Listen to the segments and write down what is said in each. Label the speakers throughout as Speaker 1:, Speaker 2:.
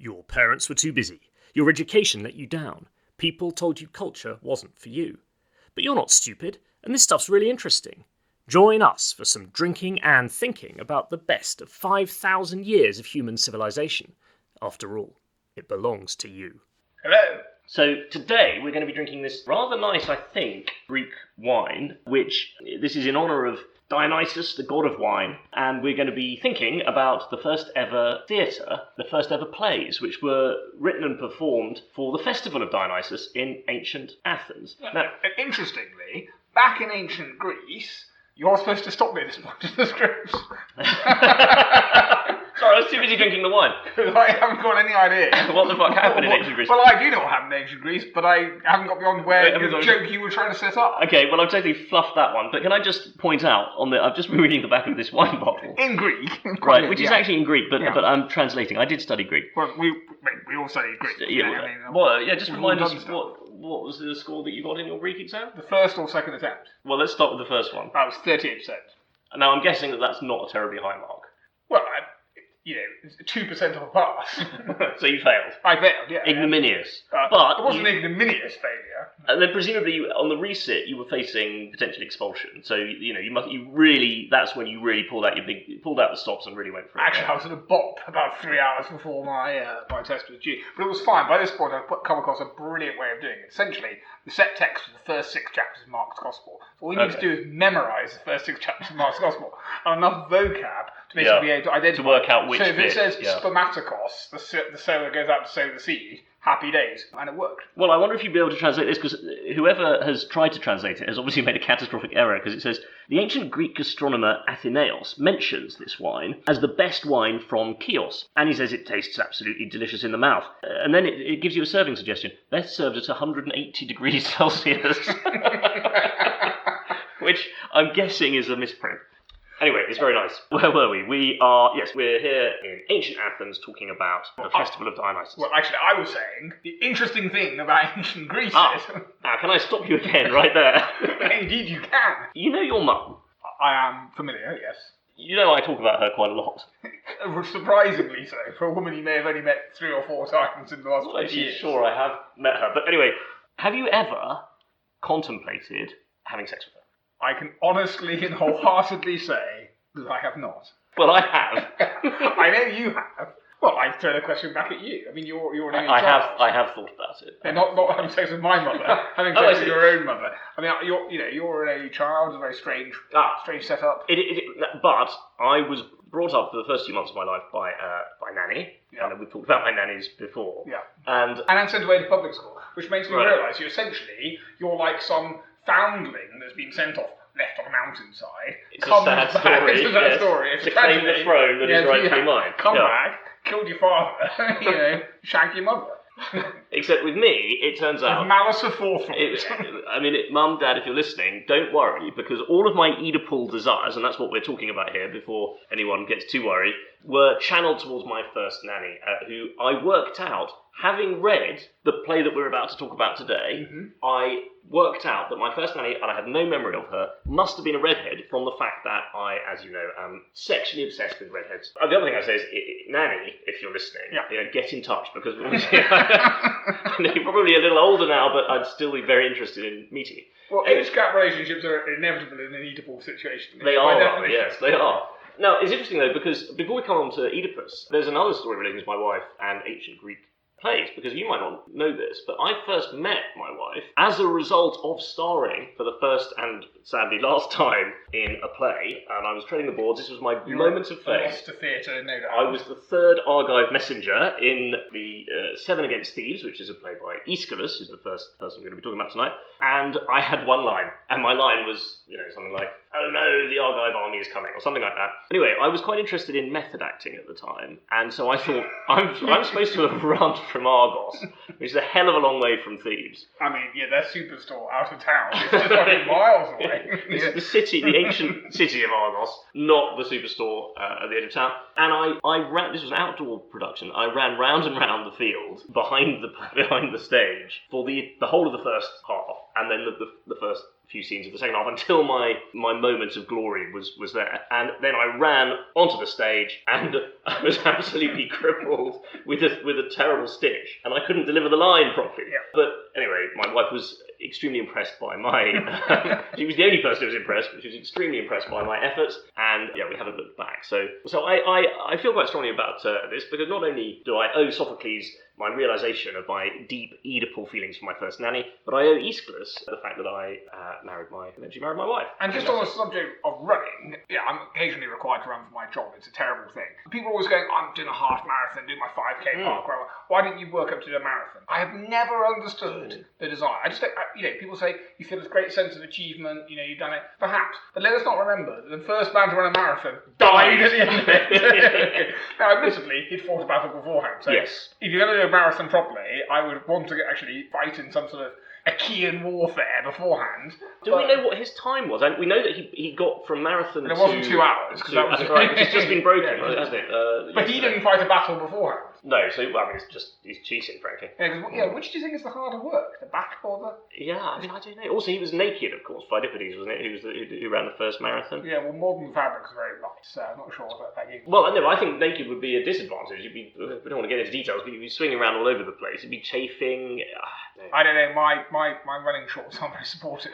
Speaker 1: Your parents were too busy. Your education let you down. People told you culture wasn't for you. But you're not stupid, and this stuff's really interesting. Join us for some drinking and thinking about the best of 5,000 years of human civilization. After all, it belongs to you.
Speaker 2: Hello.
Speaker 1: So today we're going to be drinking this rather nice, I think, Greek wine, which this is in honour of Dionysus, the god of wine, and we're going to be thinking about the first ever theatre, the first ever plays, which were written and performed for the festival of Dionysus in ancient Athens.
Speaker 2: Now, interestingly, back in ancient Greece, you're supposed to stop me at this point in the script.
Speaker 1: Sorry, I was too busy drinking the wine.
Speaker 2: I haven't got any idea.
Speaker 1: What the fuck happened in ancient Greece?
Speaker 2: Well, I do know what happened in ancient Greece, but I haven't got beyond the joke you were trying to set up.
Speaker 1: Okay, well, I've totally fluffed that one, but can I just point out, I've just been reading the back of this wine bottle.
Speaker 2: In Greek.
Speaker 1: Right, which is actually in Greek, but I'm translating. I did study Greek.
Speaker 2: Well, we all studied Greek.
Speaker 1: Just remind us, what was the score that you got in your Greek exam?
Speaker 2: The first or second attempt.
Speaker 1: Well, let's start with the first one.
Speaker 2: That was 38%.
Speaker 1: Now, I'm guessing that that's not a terribly high mark.
Speaker 2: Well, 2% of a pass.
Speaker 1: So you failed.
Speaker 2: I failed, yeah.
Speaker 1: Ignominious.
Speaker 2: But it wasn't an ignominious failure.
Speaker 1: And then presumably on the resit you were facing potential expulsion. So that's when you really pulled out the stops and really went for it.
Speaker 2: Actually, I was in a bop about 3 hours before my test was due, but it was fine. By this point, I'd come across a brilliant way of doing it. Essentially, the set text for the first 6 chapters of Mark's Gospel. So all you need to do is memorise the first 6 chapters of Mark's Gospel and enough vocab to basically be able to identify.
Speaker 1: To work out which
Speaker 2: So if it says
Speaker 1: yeah.
Speaker 2: spermatikos, the sower goes out to sow the seed, happy days, and it worked.
Speaker 1: Well, I wonder if you'd be able to translate this, because whoever has tried to translate it has obviously made a catastrophic error, because it says, the ancient Greek gastronomer Athenaeus mentions this wine as the best wine from Chios, and he says it tastes absolutely delicious in the mouth. And then it gives you a serving suggestion. Best served at 180 degrees Celsius. Which I'm guessing is a misprint. Anyway, it's very nice. Where were we? We're here in ancient Athens talking about the festival of Dionysus.
Speaker 2: Well, actually, I was saying, the interesting thing about ancient Greece is...
Speaker 1: Now, can I stop you again right there?
Speaker 2: Indeed you can.
Speaker 1: You know your mum?
Speaker 2: I am familiar, yes.
Speaker 1: You know I talk about her quite a lot.
Speaker 2: Surprisingly so, for a woman you may have only met 3 or 4 times in the last 20 years.
Speaker 1: Sure, I have met her. But anyway, have you ever contemplated having sex with her?
Speaker 2: I can honestly and wholeheartedly say that I have not.
Speaker 1: Well, I have.
Speaker 2: I know you have. Well, I throw the question back at you. I mean, you're an only child.
Speaker 1: I have thought about it.
Speaker 2: And not having sex with my mother, having sex with your own mother. I mean, you're an only child. It's a very strange setup.
Speaker 1: But I was brought up for the first few months of my life by nanny. Yeah. And we've talked about my nannies before.
Speaker 2: Yeah.
Speaker 1: And
Speaker 2: then sent away to public school, which makes me realise you're like some foundling that's been sent off, left on a mountainside.
Speaker 1: It's a sad story.
Speaker 2: It's a sad story. It's
Speaker 1: to claim the throne that is rightfully mine.
Speaker 2: Come back, killed your father, shagged your mother.
Speaker 1: Except with me, it turns out...
Speaker 2: With malice aforethought.
Speaker 1: Mum, Dad, if you're listening, don't worry, because all of my Oedipal desires, and that's what we're talking about here before anyone gets too worried, were channeled towards my first nanny, who I worked out, having read the play that we're about to talk about today, I worked out that my first nanny, and I had no memory of her, must have been a redhead from the fact that I, as you know, am sexually obsessed with redheads. The other thing I say is, nanny, if you're listening, get in touch, because I know you're probably a little older now, but I'd still be very interested in meeting you.
Speaker 2: Well, age gap relationships are inevitable in an Oedipal situation.
Speaker 1: They are, yes, they are. Now, it's interesting though, because before we come on to Oedipus, there's another story relating to my wife and ancient Greek plays, because you might not know this, but I first met my wife as a result of starring for the first and sadly last time in a play, and I was treading the boards. This was my moment of fame.
Speaker 2: Lost to theatre, no doubt.
Speaker 1: I was the third Argive messenger in the 7 Against Thieves, which is a play by Aeschylus, who's the first person we're going to be talking about tonight, and I had one line, and my line was, something like, "Oh no, the Argive army is coming," or something like that. Anyway, I was quite interested in method acting at the time, and so I thought, I'm supposed to have run from Argos, which is a hell of a long way from Thebes.
Speaker 2: I mean, their superstore out of town. It's just fucking miles away.
Speaker 1: It's the city, the ancient city of Argos, not the superstore at the edge of town. And I ran, this was an outdoor production, I ran round and round the field behind the stage for the whole of the first half, and then the first few scenes of the second half until my moment of glory was there. And then I ran onto the stage and I was absolutely crippled with a terrible stitch, and I couldn't deliver the line properly.
Speaker 2: Yeah.
Speaker 1: But anyway, my wife was extremely impressed by my... she was the only person who was impressed, but she was extremely impressed by my efforts, and yeah, we haven't looked back. So I feel quite strongly about this, because not only do I owe Sophocles my realisation of my deep Oedipal feelings for my first nanny, but I owe Aeschylus the fact that I eventually married my wife.
Speaker 2: And just on the subject of running, yeah, I'm occasionally required to run for my job. It's a terrible thing. People are always going, I'm doing a half marathon, doing my 5k park. Why didn't you work up to the marathon? I have never understood the desire. I just, people say you feel this great sense of achievement, you've done it. Perhaps, but let us not remember that the first man to run a marathon died at the end of it. Now, admittedly, he'd fought a battle beforehand. So
Speaker 1: yes.
Speaker 2: If you're going to do a marathon properly, I would want to actually fight in some sort of Achaean warfare beforehand.
Speaker 1: Do we know what his time was? And we know that he got from marathon to...
Speaker 2: It wasn't 2 hours.
Speaker 1: That was right, which has just been broken, right, hasn't it?
Speaker 2: But he didn't fight a battle beforehand.
Speaker 1: No, so, he's cheating, frankly.
Speaker 2: Which do you think is the harder work? The back or the...
Speaker 1: Yeah, I don't know. Also, he was naked, of course, Oedipus, wasn't it? Who ran the first marathon.
Speaker 2: Yeah, well, modern fabrics are very light, so I'm not sure what that is.
Speaker 1: Well, no, I think naked would be a disadvantage. We don't want to get into details, but you'd be swinging around all over the place. You'd be chafing...
Speaker 2: I don't know, my running shorts aren't very supportive.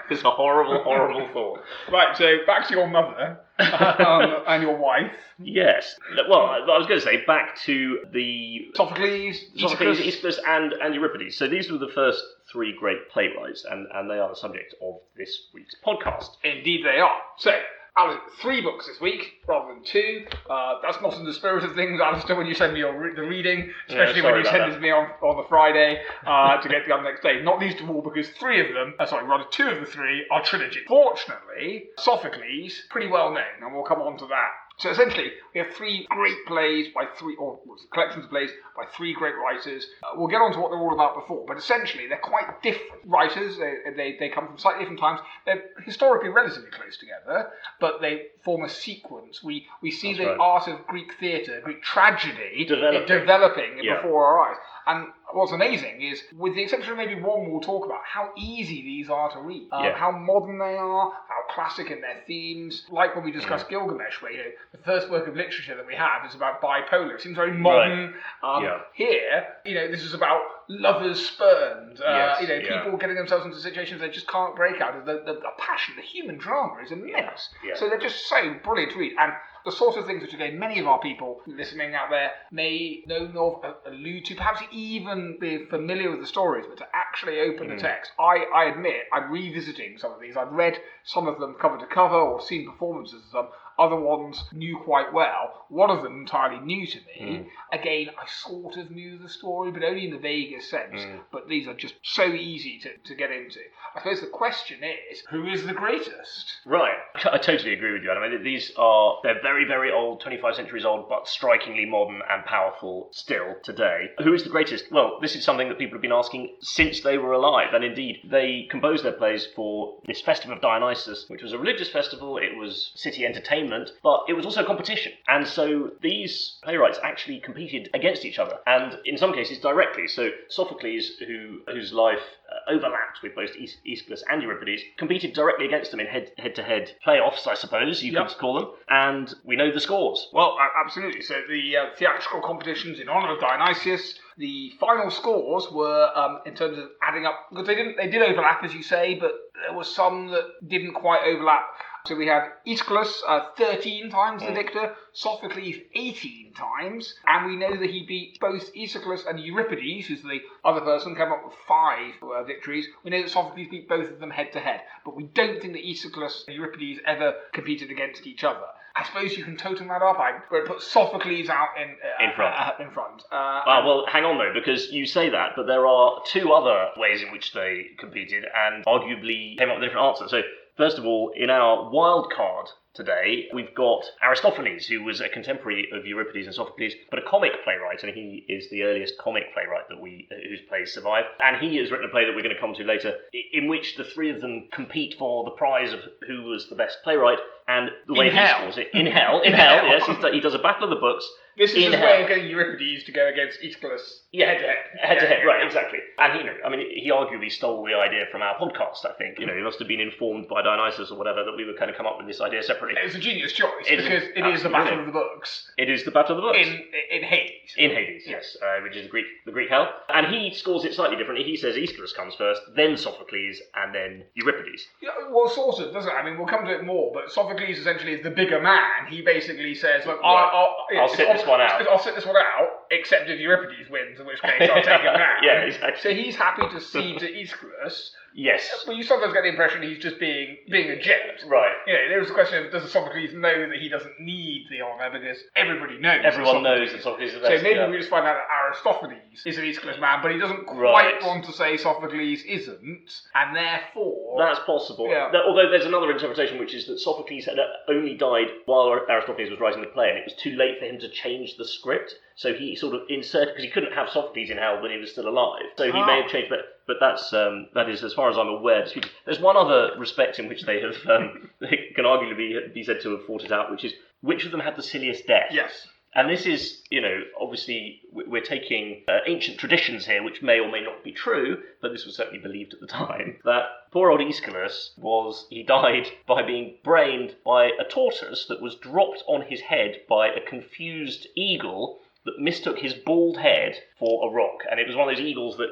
Speaker 1: It's a horrible, horrible thought.
Speaker 2: Right, so back to your mother and your wife.
Speaker 1: Yes. Well, I was going to say, back to the...
Speaker 2: Sophocles,
Speaker 1: Aeschylus and Euripides. So these were the first 3 great playwrights, and they are the subject of this week's podcast.
Speaker 2: Indeed they are. So, Alice, 3 books this week, rather than 2. That's not in the spirit of things, Alistair, when you send me the reading, especially when you send it to me on the Friday to get done next day. Not least of all because 2 of the 3 are trilogy. Fortunately, Sophocles, pretty well known, and we'll come on to that. So essentially, we have 3 great plays by 3, or collections of plays by 3 great writers. We'll get on to what they're all about before, but essentially they're quite different writers. They come from slightly different times. They're historically relatively close together, but they form a sequence. We see That's the right. art of Greek theatre, Greek tragedy, developing before our eyes. And what's amazing is, with the exception of maybe one we'll talk about, how easy these are to read, how modern they are, how classic in their themes. Like when we discussed Gilgamesh, where the first work of literature that we have is about bipolar. It seems very modern. Right. Here, this is about lovers spurned. People getting themselves into situations they just can't break out of. The passion, the human drama is immense. Yeah. So they're just so brilliant to read. And the sort of things which, again, many of our people listening out there may know of, allude to, perhaps even be familiar with the stories, but to actually open the text, I admit, I'm revisiting some of these. I've read some of them cover to cover or seen performances of them. Other ones knew quite well. One of them entirely new to me. Again, I sort of knew the story, but only in the vaguest sense. But these are just so easy to get into. I suppose the question is, who is the greatest?
Speaker 1: Right. I totally agree with you, Adam. They're very, very old, 25 centuries old, but strikingly modern and powerful still today. Who is the greatest? Well, this is something that people have been asking since they were alive. And indeed, they composed their plays for this festival of Dionysus, which was a religious festival. It was city entertainment, but it was also a competition. And so these playwrights actually competed against each other, and in some cases directly. So Sophocles, whose life overlapped with both Aeschylus and Euripides, competed directly against them in head-to-head playoffs, I suppose you could call them, and we know the scores.
Speaker 2: Well, absolutely. So the theatrical competitions in honour of Dionysius, the final scores were, in terms of adding up, because they did overlap, as you say, but there were some that didn't quite overlap. So we had Aeschylus 13 times the victor, Sophocles 18 times, and we know that he beat both Aeschylus and Euripides, who's the other person, came up with 5 victories. We know that Sophocles beat both of them head-to-head, but we don't think that Aeschylus and Euripides ever competed against each other. I suppose you can totem that up. I'm going to put Sophocles out in front.
Speaker 1: Well, hang on though, because you say that, but there are 2 other ways in which they competed and arguably came up with different answers. So, first of all, in our Wildcard today, we've got Aristophanes, who was a contemporary of Euripides and Sophocles, but a comic playwright, and he is the earliest comic playwright whose plays survive. And he has written a play that we're going to come to later, in which the 3 of them compete for the prize of who was the best playwright. And the way he
Speaker 2: hell.
Speaker 1: scores it, in hell, yes, he does a battle of the books.
Speaker 2: This is his way of getting Euripides to go against Aeschylus head to head.
Speaker 1: Head to head, right, exactly. And he arguably stole the idea from our podcast, I think. He must have been informed by Dionysus or whatever that we would kind of come up with this idea separately.
Speaker 2: It's a genius choice, because it is the Battle of the Books.
Speaker 1: It is the Battle of the Books.
Speaker 2: In Hades.
Speaker 1: In Hades, yes, which is the Greek hell. And he scores it slightly differently. He says Aeschylus comes first, then Sophocles, and then Euripides.
Speaker 2: Yeah, well, sort of, doesn't it? I mean, we'll come to it more, but Sophocles essentially is the bigger man. He basically says, look, I'll sit this one out. I'll sit this one out, except if Euripides wins, in which case I'll take him down.
Speaker 1: Yeah, exactly.
Speaker 2: So he's happy to cede to Aeschylus.
Speaker 1: Yes.
Speaker 2: Well, you sometimes get the impression he's just being a gent.
Speaker 1: Right.
Speaker 2: There's a question of, does Sophocles know that he doesn't need the honour, because everybody knows.
Speaker 1: Everyone knows that Sophocles is the best.
Speaker 2: So maybe we just find out that Aristophanes is an Aeschylus man, but he doesn't quite want to say Sophocles isn't, and therefore...
Speaker 1: That's possible.
Speaker 2: Yeah.
Speaker 1: Although there's another interpretation, which is that Sophocles had only died while Aristophanes was writing the play, and it was too late for him to change the script, so he sort of inserted, because he couldn't have Sophocles in hell when he was still alive, so he may have changed, but that is, as far as I'm aware, disputed. There's one other respect in which they have, they can arguably be said to have fought it out, which is, which of them had the silliest death?
Speaker 2: Yes.
Speaker 1: And this is, obviously we're taking ancient traditions here, which may or may not be true, but this was certainly believed at the time, that poor old Aeschylus he died by being brained by a tortoise that was dropped on his head by a confused eagle that mistook his bald head for a rock. And it was one of those eagles that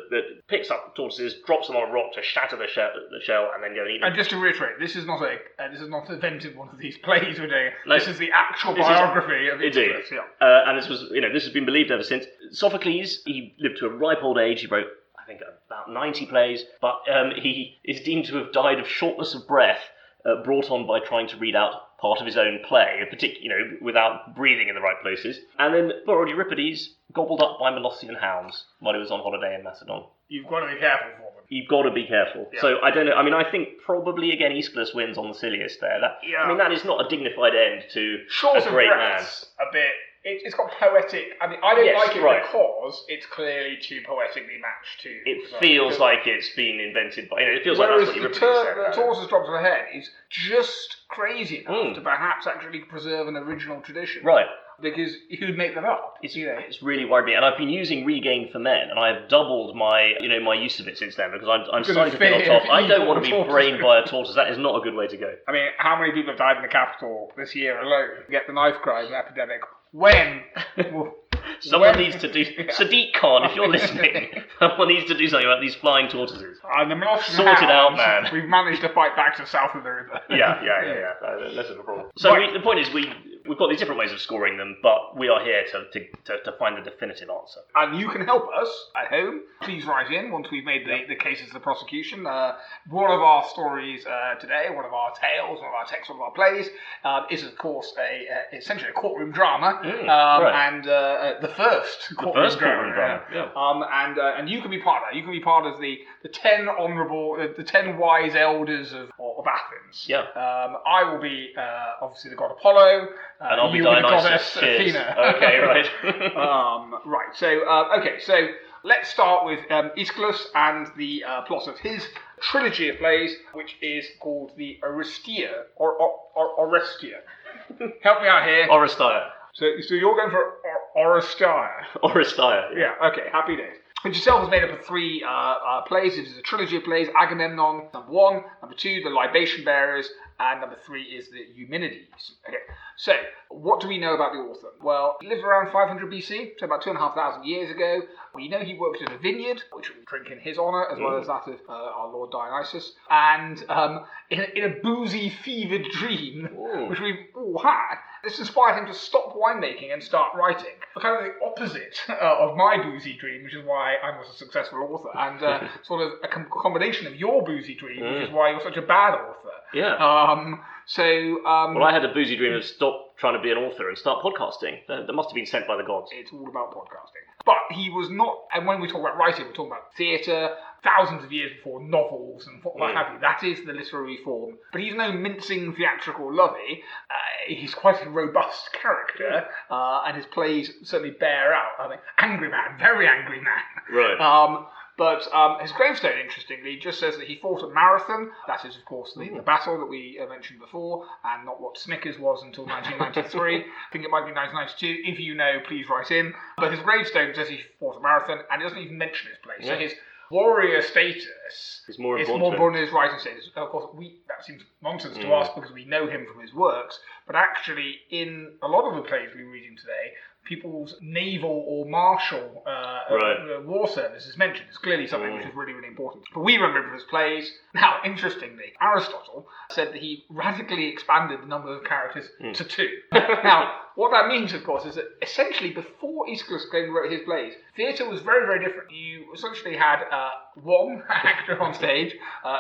Speaker 1: picks up the tortoises, drops them on a rock to shatter the shell, and then go and eat them.
Speaker 2: And just to reiterate, this is not invented one of these plays we're doing. No, this is the actual biography of Aeschylus. Yeah.
Speaker 1: And this was, this has been believed ever since. Sophocles, he lived to a ripe old age. He wrote, I think, about 90 plays, but he is deemed to have died of shortness of breath, brought on by trying to read out part of his own play, without breathing in the right places. And then poor old Euripides, gobbled up by Molossian hounds while he was on holiday in Macedon.
Speaker 2: You've got to be careful for them.
Speaker 1: You've got to be careful. Yeah. So I don't know. I mean, I think probably again Aeschylus wins on the silliest there. I mean, that is not a dignified end to a great man.
Speaker 2: A bit. It's got poetic. I mean, I don't like it because it's clearly too poetically matched to.
Speaker 1: It feels like it's been invented by. It feels like that's what Euripides said.
Speaker 2: The tortoise drops on the head is just crazy enough to perhaps actually preserve an original tradition.
Speaker 1: Right.
Speaker 2: Because who'd make that up?
Speaker 1: It's really worried me, and I've been using Regain for Men, and I've doubled my my use of it since then, because I'm starting to feel on top. I don't want to be brained by a tortoise. That is not a good way to go.
Speaker 2: I mean, how many people have died in the capital this year alone? Get the knife crime epidemic. When?
Speaker 1: Someone needs to do... Sadiq Khan, if you're listening, someone needs to do something about these flying tortoises.
Speaker 2: And the Molossian
Speaker 1: Sort it out, man.
Speaker 2: We've managed to fight back to south of the river.
Speaker 1: Yeah. Less of a problem. So the point is, we've got these different ways of scoring them, but we are here to find the definitive answer.
Speaker 2: And you can help us at home. Please write in once we've made the cases of the prosecution. One of our stories today, one of our tales, one of our texts, one of our plays, is of course essentially a courtroom drama, and the first courtroom drama. Yeah. And you can be part of that. You can be part of the 10 honourable, the 10 wise elders of Athens.
Speaker 1: Yeah.
Speaker 2: I will be obviously the god Apollo.
Speaker 1: And I'll be Dionysus.
Speaker 2: Athena.
Speaker 1: Okay, right.
Speaker 2: Right. So let's start with Aeschylus and the plot of his trilogy of plays, which is called the Oresteia or Oresteia. Help me out here.
Speaker 1: Oresteia.
Speaker 2: So you're going for Oresteia.
Speaker 1: Oresteia.
Speaker 2: Yeah. Okay. Happy days. Which itself is made up of 3 plays. It is a trilogy of plays. Agamemnon, number 1. Number 2, the Libation Bearers. And number 3 is the Eumenides. Okay, so what do we know about the author? Well, he lived around 500 BC, so about 2,500 years ago. We know he worked in a vineyard, which we drink in his honour, as well as that of our Lord Dionysus. And in a boozy, fevered dream, which we've all had, this inspired him to stop winemaking and start writing. Kind of the opposite of my boozy dream, which is why I was a successful author, and sort of a combination of your boozy dream, which is why you're such a bad author.
Speaker 1: Yeah.
Speaker 2: Well,
Speaker 1: I had a boozy dream of stop trying to be an author and start podcasting. That must have been sent by the gods.
Speaker 2: It's all about podcasting. But he was not, and when we talk about writing, we're talking about theatre, thousands of years before novels and what have you. That is the literary form. But he's no mincing theatrical lovey. He's quite a robust character, and his plays certainly bear out. I mean, angry man, very angry man.
Speaker 1: Right.
Speaker 2: But his gravestone, interestingly, just says that he fought at Marathon. That is, of course, the battle that we mentioned before, and not what Snickers was until 1993. I think it might be 1992. If you know, please write in. But his gravestone says he fought at Marathon, and it doesn't even mention his place. So his warrior status is more important than his writing status. Of course, that seems nonsense to us because we know him from his works, but actually in a lot of the plays we read him today, people's naval or martial war service is mentioned. It's clearly something which is really, really important. But we remember his plays. Now, interestingly, Aristotle said that he radically expanded the number of characters to 2. Now, what that means, of course, is that essentially before Aeschylus came and wrote his plays, theatre was very, very different. You essentially had one actor on stage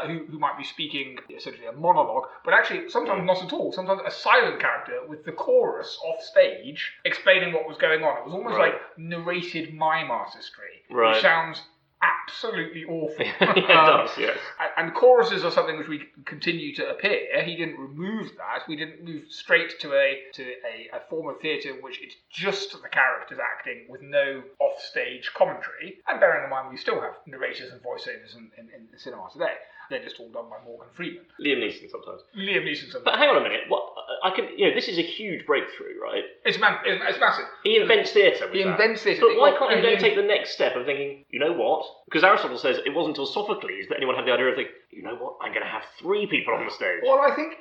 Speaker 2: who might be speaking essentially a monologue, but actually sometimes not at all. Sometimes a silent character with the chorus off stage explaining what was going on. It was almost like narrated mime artistry, which sounds absolutely awful.
Speaker 1: It does, yes.
Speaker 2: And choruses are something which we continue to appear. He didn't remove that. We didn't move straight to a form of theatre in which it's just the characters acting with no off-stage commentary. And bearing in mind, we still have narrators and voiceovers in the cinema today. They're just all done by Morgan Freeman.
Speaker 1: Liam Neeson sometimes.
Speaker 2: But
Speaker 1: hang on a minute. This is a huge breakthrough, right?
Speaker 2: It's massive.
Speaker 1: He invents theatre.
Speaker 2: He invents theatre.
Speaker 1: But why can't he then take the next step of thinking, you know what? Because Aristotle says it wasn't until Sophocles that anyone had the idea of thinking, you know what? I'm going to have 3 people on the stage.
Speaker 2: Well, I think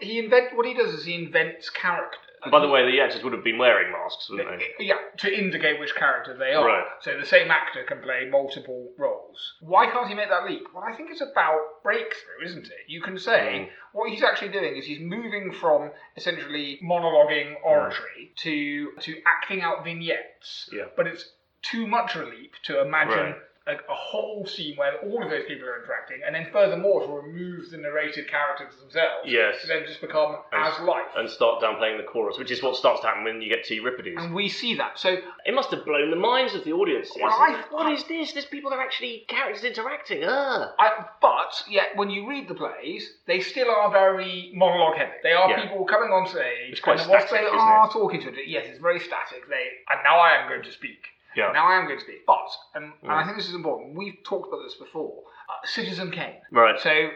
Speaker 2: what he does is he invents characters.
Speaker 1: And by the way, the actors would have been wearing masks, wouldn't they?
Speaker 2: Yeah, to indicate which character they are.
Speaker 1: Right.
Speaker 2: So the same actor can play multiple roles. Why can't he make that leap? Well, I think it's about breakthrough, isn't it? You can say what he's actually doing is he's moving from essentially monologuing oratory to acting out vignettes.
Speaker 1: Yeah.
Speaker 2: But it's too much a leap to imagine a whole scene where all of those people are interacting, and then furthermore to remove the narrated characters themselves.
Speaker 1: Yes.
Speaker 2: To then just become as life.
Speaker 1: And start downplaying the chorus, which is what starts to happen when you get to Euripides.
Speaker 2: And we see that. So
Speaker 1: it must have blown the minds of the audiences.
Speaker 2: Well,
Speaker 1: what is this? There's people that are actually characters interacting.
Speaker 2: But yet, when you read the plays, they still are very monologue heavy. They are people coming on stage,
Speaker 1: it's quite
Speaker 2: and
Speaker 1: static,
Speaker 2: what they
Speaker 1: isn't
Speaker 2: are
Speaker 1: it?
Speaker 2: Talking to it. Yes, it's very static. And now I am going to speak.
Speaker 1: Yeah.
Speaker 2: Now I am going to speak. But, and I think this is important, we've talked about this before, Citizen Kane.
Speaker 1: Right.
Speaker 2: So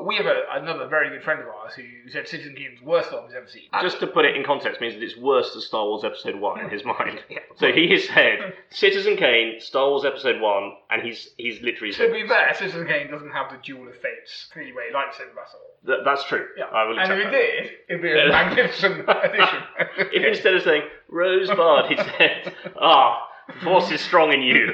Speaker 2: we have another very good friend of ours who said Citizen Kane's the worst film he's ever seen.
Speaker 1: Just to put it in context means that it's worse than Star Wars Episode 1 in his mind. So he has said, Citizen Kane, Star Wars Episode 1, and he's literally said...
Speaker 2: To be fair, Citizen Kane doesn't have the Duel of Fates three-way lightsaber battle.
Speaker 1: That's true.
Speaker 2: Yeah.
Speaker 1: I will accept
Speaker 2: and if it did, it'd be a magnificent addition.
Speaker 1: If instead of saying, Rosebud, he said, the Force is strong in you.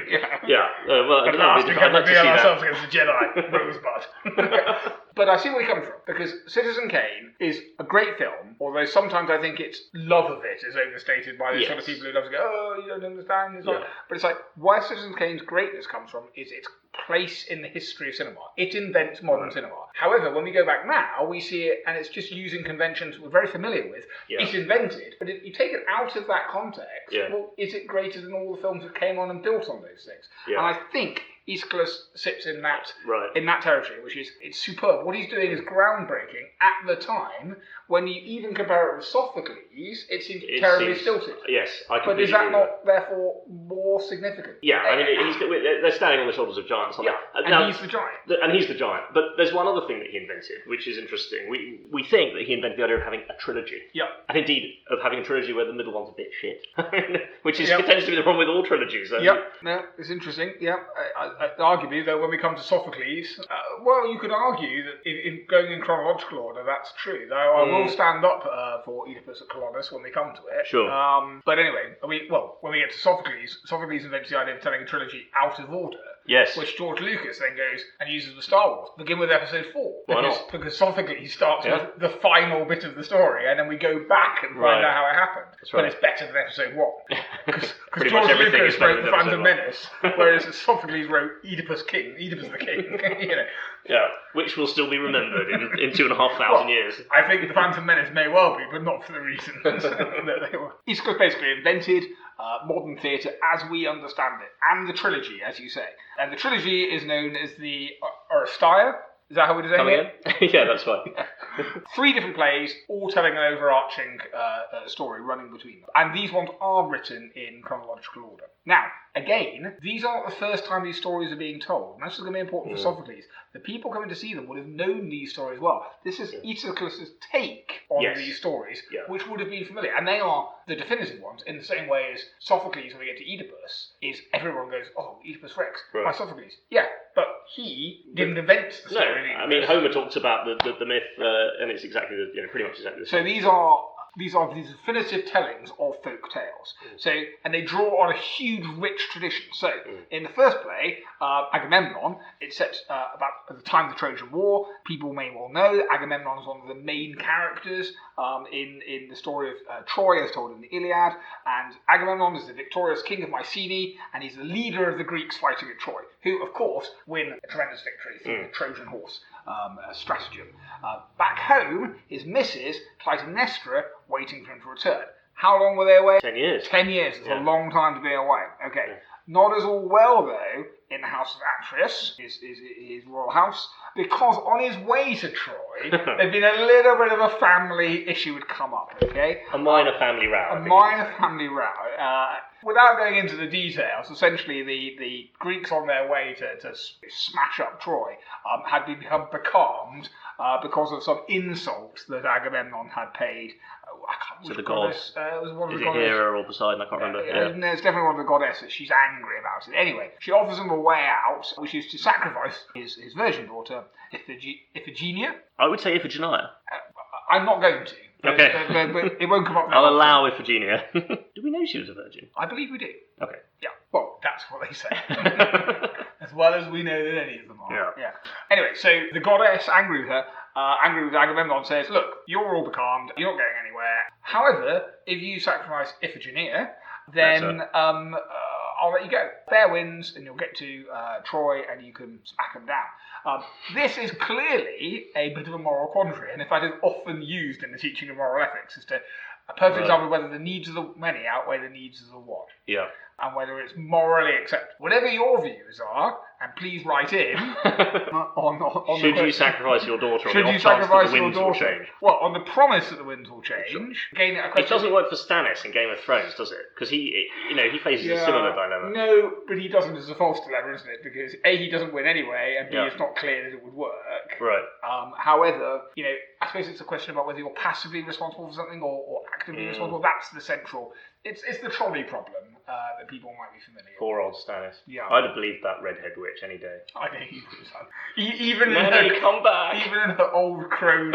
Speaker 1: Well,
Speaker 2: at last we can reveal ourselves
Speaker 1: that.
Speaker 2: against the Jedi, Rosebud. But I see where you're coming from, because Citizen Kane is a great film, although sometimes I think its love of it is overstated by the sort of people who love to go, oh, you don't understand. But it's like, where Citizen Kane's greatness comes from is its place in the history of cinema. It invents modern cinema. However, when we go back now, we see it, and it's just using conventions we're very familiar with. It's invented, but if you take it out of that context, well, is it greater than all the films that came on and built on those things? And I think Aeschylus sits in that territory, which is, it's superb. What he's doing is groundbreaking at the time. When you even compare it with Sophocles, it seems terribly stilted.
Speaker 1: Yes, I completely
Speaker 2: But is that not, therefore, more significant?
Speaker 1: Yeah, I mean, they're standing on the shoulders of giants, aren't they?
Speaker 2: And he's the giant.
Speaker 1: And he's the giant. But there's one other thing that he invented, which is interesting. We think that he invented the idea of having a trilogy.
Speaker 2: Yeah.
Speaker 1: And indeed, of having a trilogy where the middle one's a bit shit. Which is tends to be the problem with all trilogies.
Speaker 2: No, it's interesting. Arguably, though, when we come to Sophocles, well, you could argue that in going in chronological order, that's true. Though I will stand up for Oedipus at Colonus when we come to it.
Speaker 1: Sure.
Speaker 2: But anyway, when we get to Sophocles invents the idea of telling a trilogy out of order.
Speaker 1: Yes.
Speaker 2: Which George Lucas then goes and uses with Star Wars. Begin with episode 4.
Speaker 1: Why not?
Speaker 2: Because Sophocles starts with the final bit of the story, and then we go back and find out how it happened.
Speaker 1: That's right.
Speaker 2: But it's better than episode 1. Because
Speaker 1: Pretty
Speaker 2: George
Speaker 1: much everything
Speaker 2: Lucas
Speaker 1: is better
Speaker 2: wrote
Speaker 1: than
Speaker 2: The Phantom
Speaker 1: episode
Speaker 2: Menace, whereas Sophocles wrote Oedipus the King.
Speaker 1: Yeah, which will still be remembered in 2,500 years.
Speaker 2: I think The Phantom Menace may well be, but not for the reasons that they were. Aeschylus basically invented modern theatre as we understand it, and the trilogy, as you say. And the trilogy is known as the Oresteia, Is that how we're doing
Speaker 1: Coming
Speaker 2: it?
Speaker 1: in? Yeah, that's fine.
Speaker 2: 3 different plays, all telling an overarching story running between them. And these ones are written in chronological order. Now, again, these aren't the first time these stories are being told. And this is going to be important for Sophocles. The people coming to see them would have known these stories well. This is Aeschylus' take on these stories, which would have been familiar. And they are the definitive ones, in the same way as Sophocles, when we get to Oedipus, is everyone goes, oh, Oedipus Rex, by Sophocles. Yeah, but he didn't invent the story.
Speaker 1: No, I mean, Homer talks about the myth, and it's exactly pretty much exactly the same.
Speaker 2: So these are these definitive tellings of folk tales. So, and they draw on a huge, rich tradition. So, in the first play, Agamemnon, it's set about at the time of the Trojan War. People may well know that Agamemnon is one of the main characters in the story of Troy, as told in the Iliad. And Agamemnon is the victorious king of Mycenae, and he's the leader of the Greeks fighting at Troy, who, of course, win a tremendous victory through the Trojan horse stratagem. Back home is Mrs. Clytemnestra waiting for him to return. How long were they away?
Speaker 1: 10 years.
Speaker 2: 10 years. It's a long time to be away. Okay. Yeah. Not as all well, though, in the house of Atreus, his royal house, because on his way to Troy, there'd been a little bit of a family issue had come up, okay?
Speaker 1: A minor family row.
Speaker 2: Family row. Without going into the details, essentially the Greeks on their way to smash up Troy had become becalmed because of some insult that Agamemnon had paid. I can't remember
Speaker 1: the gods.
Speaker 2: It was one of
Speaker 1: Is
Speaker 2: the
Speaker 1: it Hera or Poseidon? I can't remember.
Speaker 2: It's definitely one of the goddesses. She's angry about it. Anyway, she offers him a way out, which is to sacrifice his virgin daughter, Iphigenia.
Speaker 1: I would say Iphigenia.
Speaker 2: I'm not going to.
Speaker 1: Okay.
Speaker 2: But it won't come up.
Speaker 1: I'll allow Iphigenia. Do we know she was a virgin?
Speaker 2: I believe we do.
Speaker 1: Okay.
Speaker 2: Yeah. Well, that's what they say. As well as we know that any of them are. Yeah. Anyway, so the goddess, angry with Agamemnon, says, look, you're all becalmed, you're not going anywhere. However, if you sacrifice Iphigenia, then I'll let you go. Fair winds, and you'll get to Troy, and you can smack them down. This is clearly a bit of a moral quandary, and in fact is often used in the teaching of moral ethics as to a perfect example of whether the needs of the many outweigh the needs of the one.
Speaker 1: Yeah.
Speaker 2: And whether it's morally acceptable. Whatever your views are, and please write in on
Speaker 1: should you sacrifice your daughter on the off chance that the winds will change?
Speaker 2: Well, on the promise that the winds will change. Again,
Speaker 1: it doesn't work for Stannis in Game of Thrones, does it? Because he faces a similar dilemma.
Speaker 2: No, but he doesn't as a false dilemma, isn't it? Because A, he doesn't win anyway, and B, it's not clear that it would work.
Speaker 1: Right.
Speaker 2: However, I suppose it's a question about whether you're passively responsible for something or actively responsible. That's the central. It's the trolley problem that people might be familiar with.
Speaker 1: Poor old Stannis.
Speaker 2: Yeah.
Speaker 1: I'd have believed that redhead witch any day.
Speaker 2: I think he was. Even
Speaker 1: come back.
Speaker 2: Even in her old crone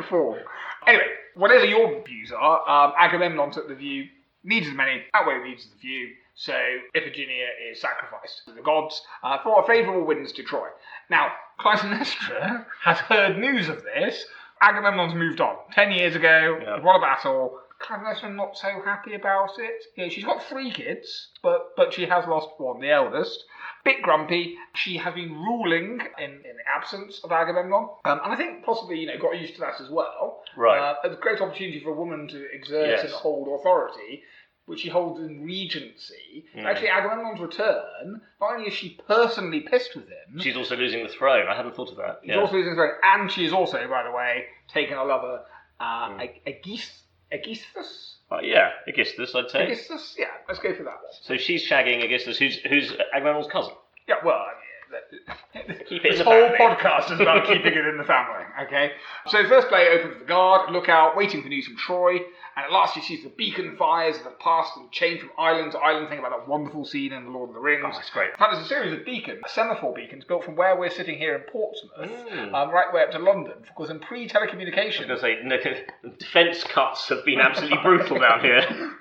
Speaker 2: form. Anyway, whatever your views are, Agamemnon took the view, needs of the many outweigh the needs of the few, so Iphigenia is sacrificed to the gods for favourable winds to Troy. Now, Clytemnestra has heard news of this. Agamemnon's moved on. 10 years ago, won a battle. Clytemnestra not so happy about it. She's got 3 kids, but she has lost one, the eldest. Bit grumpy. She has been ruling in the absence of Agamemnon, and I think possibly got used to that as well.
Speaker 1: Right.
Speaker 2: It's a great opportunity for a woman to exert and hold authority, which she holds in regency. Actually, Agamemnon's return, not only is she personally pissed with him,
Speaker 1: she's also losing the throne. I hadn't thought of that.
Speaker 2: She's also losing the throne, and she is also, by the way, taken a lover, Aeschylus?
Speaker 1: Aeschylus, I'd say.
Speaker 2: Aeschylus? Yeah, let's go for that one.
Speaker 1: So she's shagging Aeschylus, who's Agamemnon's cousin.
Speaker 2: Yeah, well,
Speaker 1: keep it
Speaker 2: this whole podcast is about keeping it in the family, okay? So the first play opens with the guard, lookout, waiting for news from Troy, and at last she sees the beacon fires that have passed and changed from island to island. Think about that wonderful scene in The Lord of the Rings.
Speaker 1: Oh, that's great.
Speaker 2: In fact, there's a series of beacons, semaphore beacons, built from where we're sitting here in Portsmouth, right way up to London, because in pre-telecommunications...
Speaker 1: I was going to say, defence cuts have been absolutely brutal down here.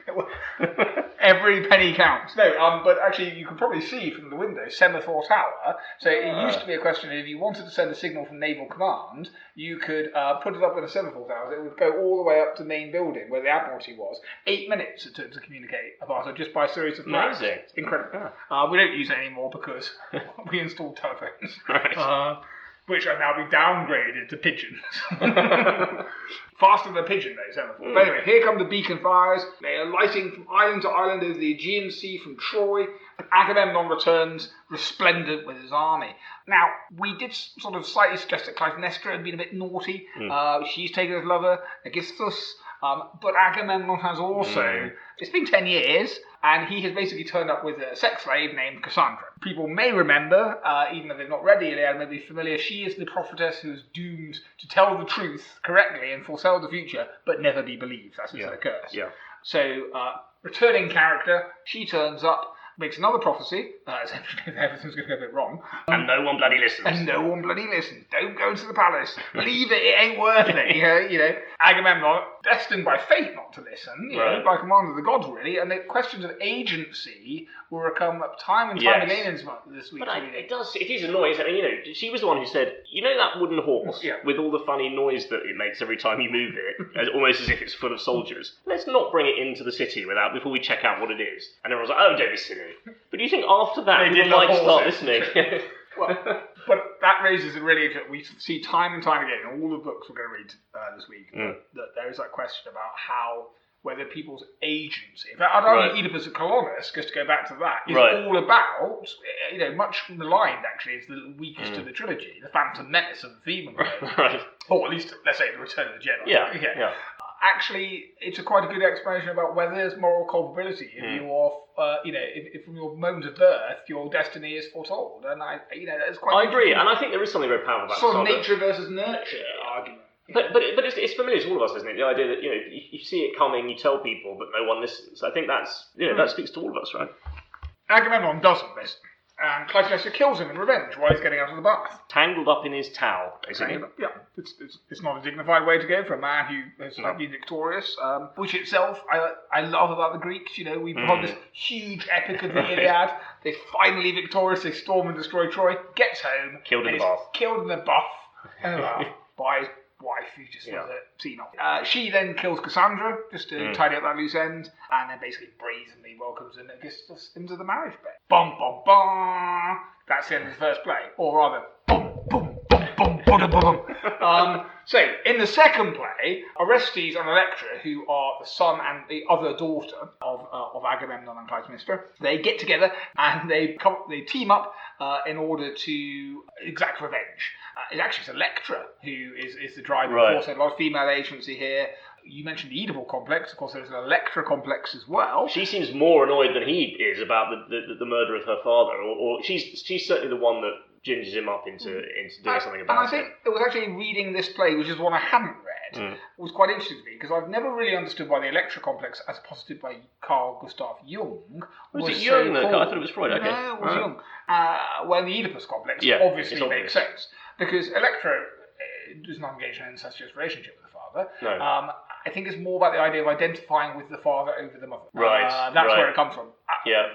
Speaker 2: Every penny counts. No, but actually you can probably see from the window Semaphore Tower. So it used to be a question of if you wanted to send a signal from Naval Command, you could put it up in a Semaphore Tower. It would go all the way up to the main building where the Admiralty was. 8 minutes it took to communicate about just by a series of flags.
Speaker 1: Amazing.
Speaker 2: Incredible. We don't use it anymore because we installed telephones.
Speaker 1: Right.
Speaker 2: which are now being downgraded to pigeons. Faster than a pigeon, though, semaphore. But anyway, here come the beacon fires. They are lighting from island to island over the Aegean Sea from Troy. And Agamemnon returns resplendent with his army. Now, we did sort of slightly suggest that Clytemnestra had been a bit naughty. She's taken his lover, Aegisthus. But Agamemnon has also, it's been 10 years, and he has basically turned up with a sex slave named Cassandra. People may remember, even if they've not read the Iliad, may be familiar, she is the prophetess who is doomed to tell the truth correctly and foretell the future, but never be believed. That's her curse. Yeah. So, returning character, she turns up, makes another prophecy, essentially everything's going to go a bit wrong.
Speaker 1: And no one bloody listens.
Speaker 2: Don't go to the palace. Leave it ain't worth it. You know, Agamemnon, destined by fate not to listen, by command of the gods, really, and the questions of agency will come up time and time again in this week.
Speaker 1: But it is annoying. I mean, she was the one who said, that wooden horse with all the funny noise that it makes every time you move it, almost as if it's full of soldiers. Let's not bring it into the city before we check out what it is. And everyone's like, oh, don't be silly. But do you think after that people might start listening?
Speaker 2: Well, but that raises a really interesting. We see time and time again in all the books we're going to read this week that there is that question about whether people's agency. In fact, I'd argue Oedipus at Colonus, just to go back to that, is all about, much maligned actually, is the weakest of the trilogy, the Phantom Menace of the Theban world. Or at least, let's say, the Return of the Jedi. Yeah. Actually, it's quite a good explanation about whether there's moral culpability if you're, if from your moment of birth your destiny is foretold, and that's quite.
Speaker 1: I agree, and I think there is something very powerful about
Speaker 2: sort of nature versus nurture argument.
Speaker 1: But it's familiar to all of us, isn't it? The idea that you see it coming, you tell people, but no one listens. I think that's that speaks to all of us, right?
Speaker 2: Agamemnon doesn't listen. And Clytemnestra kills him in revenge while he's getting out of the bath.
Speaker 1: Tangled up in his towel, basically.
Speaker 2: Yeah, it's not a dignified way to go for a man who has been victorious. Which itself, I love about the Greeks. We've got this huge epic of the Iliad. They're finally victorious. They storm and destroy Troy. Gets home.
Speaker 1: Killed in the bath.
Speaker 2: Killed in the bath. By his wife, who just was a senile. She then kills Cassandra, just to tidy up that loose end, and then basically brazenly welcomes in Aegisthus into the marriage bed. Bum, bum, bum. That's the end of the first play. Or rather, bum, bum, bum, bum, bum, bum, bum. So, in the second play, Orestes and Electra, who are the son and the other daughter of Agamemnon and Clytemnestra, they get together and they team up in order to exact revenge. It's Electra who is the driving force. There's a lot of female agency here. You mentioned the Oedipal complex. Of course, there's an Electra complex as well.
Speaker 1: She seems more annoyed than he is about the murder of her father, or she's certainly the one that gingers him up into doing something about it.
Speaker 2: And I think it was actually reading this play, which is one I hadn't read, was quite interesting to me, because I've never really understood why the Electra complex, as posited by Carl Gustav Jung,
Speaker 1: was it Jung? I thought it was Freud. Okay.
Speaker 2: No, it was Jung. Well, the Oedipus complex obviously makes sense, because Electra does not engage in an incestuous relationship with the father.
Speaker 1: No.
Speaker 2: I think it's more about the idea of identifying with the father over the mother. That's where it comes from.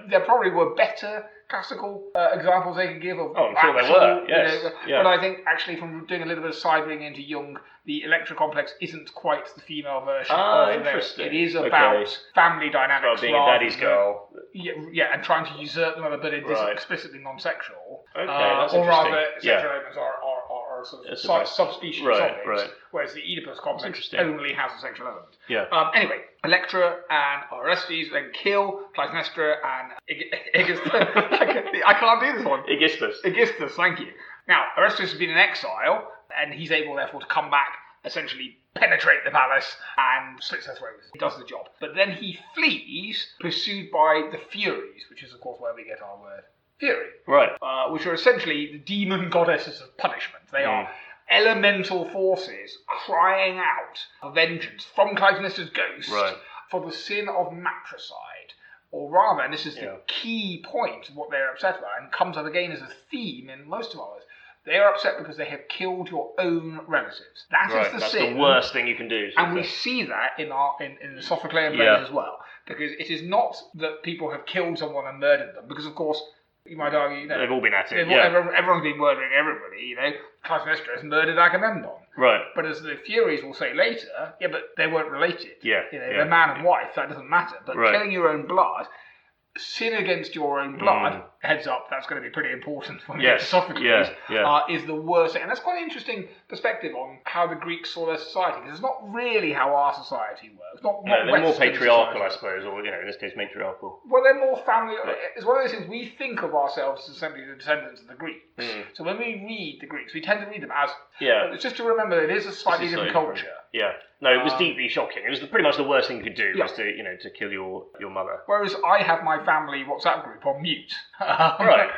Speaker 2: There probably were better classical examples they could give of.
Speaker 1: Oh, I'm sure there were. Yes.
Speaker 2: But I think actually, from doing a little bit of siding into Jung, the Electra complex isn't quite the female version.
Speaker 1: Interesting.
Speaker 2: It is about family dynamics.
Speaker 1: About being a daddy's girl.
Speaker 2: Yeah, and trying to usurp the mother, but it is explicitly non-sexual.
Speaker 1: Okay, that's
Speaker 2: or rather, sexual elements are sort of subspecies of it, whereas the Oedipus complex only has a sexual element.
Speaker 1: Yeah.
Speaker 2: Anyway, Electra and Orestes then kill Clytemnestra and Aegisthus. I can't do this one. Aegisthus, thank you. Now, Orestes has been in exile, and he's able, therefore, to come back, essentially penetrate the palace, and slits her throat. He does the job. But then he flees, pursued by the Furies, which is, of course, where we get our word Fury.
Speaker 1: Right.
Speaker 2: Which are essentially the demon goddesses of punishment. They are elemental forces crying out for vengeance from Clytemnestra's ghost for the sin of matricide. Or rather, and this is the key point of what they're upset about, and comes up again as a theme in most of ours, they are upset because they have killed your own relatives. That is the sin.
Speaker 1: That's the worst thing you can do.
Speaker 2: And we see that in the Sophoclean plays as well. Because it is not that people have killed someone and murdered them, because of course, you might argue,
Speaker 1: they've all been at it.
Speaker 2: Everyone's been murdering everybody. Clytemnestra has murdered Agamemnon.
Speaker 1: Right.
Speaker 2: But as the Furies will say later, but they weren't related. They're man and wife. That doesn't matter. But killing your own blood, sin against your own blood, heads up, that's going to be pretty important when we get to Sophocles, is the worst. And that's quite an interesting perspective on how the Greeks saw their society, because it's not really how our society works.
Speaker 1: They're more patriarchal, I suppose, or in this case, matriarchal.
Speaker 2: Well, they're more family. It's one of those things, we think of ourselves as simply the descendants of the Greeks. So when we read the Greeks, we tend to read them as... It's just to remember that it is a slightly different culture.
Speaker 1: Yeah. No, it was deeply shocking. It was pretty much the worst thing you could do was to kill your mother.
Speaker 2: Whereas I have my family WhatsApp group on mute.
Speaker 1: Right.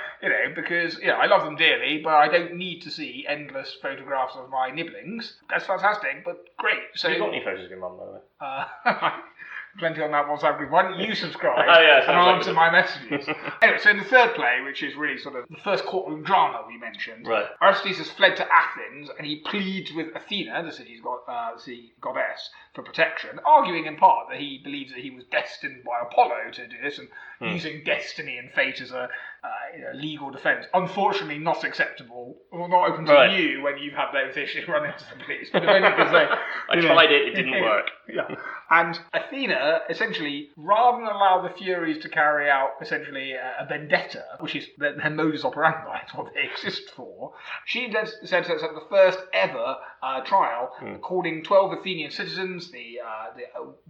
Speaker 2: Because I love them dearly, but I don't need to see endless photographs of my nibblings. That's fantastic, but great. So
Speaker 1: have you got any photos of your mum, by the way?
Speaker 2: Plenty on that WhatsApp group. Why don't you subscribe
Speaker 1: and
Speaker 2: answer my messages? Anyway, so in the third play, which is really sort of the first courtroom drama we mentioned, Aristides has fled to Athens and he pleads with Athena, the city's goddess, for protection, arguing in part that he believes that he was destined by Apollo to do this and using destiny and fate as a legal defence. Unfortunately, not acceptable or not open to you when you've had those issues run into the police. But only because
Speaker 1: I tried it didn't work.
Speaker 2: And Athena, essentially, rather than allow the Furies to carry out, essentially, a vendetta, which is their modus operandi, it's what they exist for, she said to the first ever trial, calling 12 Athenian citizens, the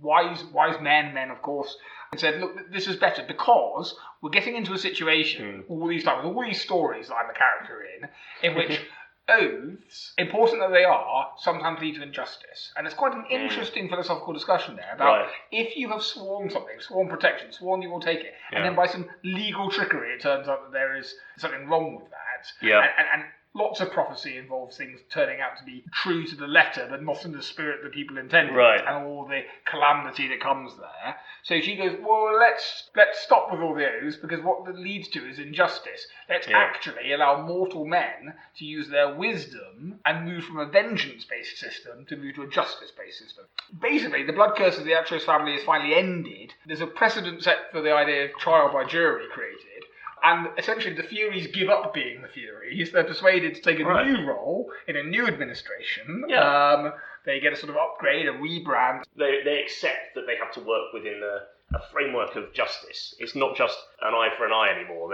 Speaker 2: wise men, of course, and said, look, this is better because we're getting into a situation all these stories that I'm a character in which oaths, important that they are, sometimes lead to injustice. And it's quite an interesting philosophical discussion there about if you have sworn something, sworn protection, sworn you will take it, and then by some legal trickery it turns out that there is something wrong with that. And lots of prophecy involves things turning out to be true to the letter, but not in the spirit that people intended, and all the calamity that comes there. So she goes, well, let's stop with all the oaths, because what that leads to is injustice. Let's actually allow mortal men to use their wisdom and move from a vengeance-based system to move to a justice-based system. Basically, the blood curse of the Atreus family is finally ended. There's a precedent set for the idea of trial by jury created. And essentially the Furies give up being the Furies. They're persuaded to take a new role in a new administration. They get a sort of upgrade, a rebrand.
Speaker 1: They accept that they have to work within a framework of justice. It's not just an eye for an eye anymore.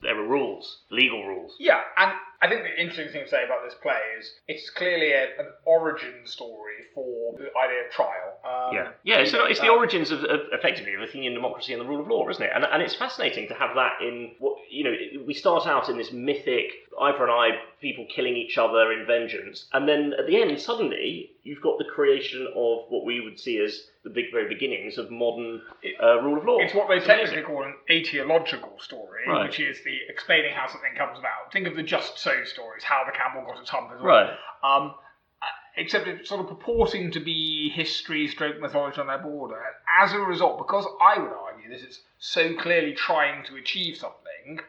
Speaker 1: There are rules, legal rules.
Speaker 2: Yeah, and I think the interesting thing to say about this play is it's clearly an origin story for the idea of trial.
Speaker 1: It's the origins of effectively of Athenian democracy and the rule of law, isn't it? And it's fascinating to have that in what we start out in this mythic eye for an eye, people killing each other in vengeance, and then at the end suddenly you've got the creation of what we would see as the very beginnings of modern rule of law.
Speaker 2: It's what they technically call an aetiological story, which is the explaining how something comes about. Think of the Just So stories, how the camel got its hump as well. Except it's sort of purporting to be history stroke mythology on their border. As a result, because I would argue this is so clearly trying to achieve something,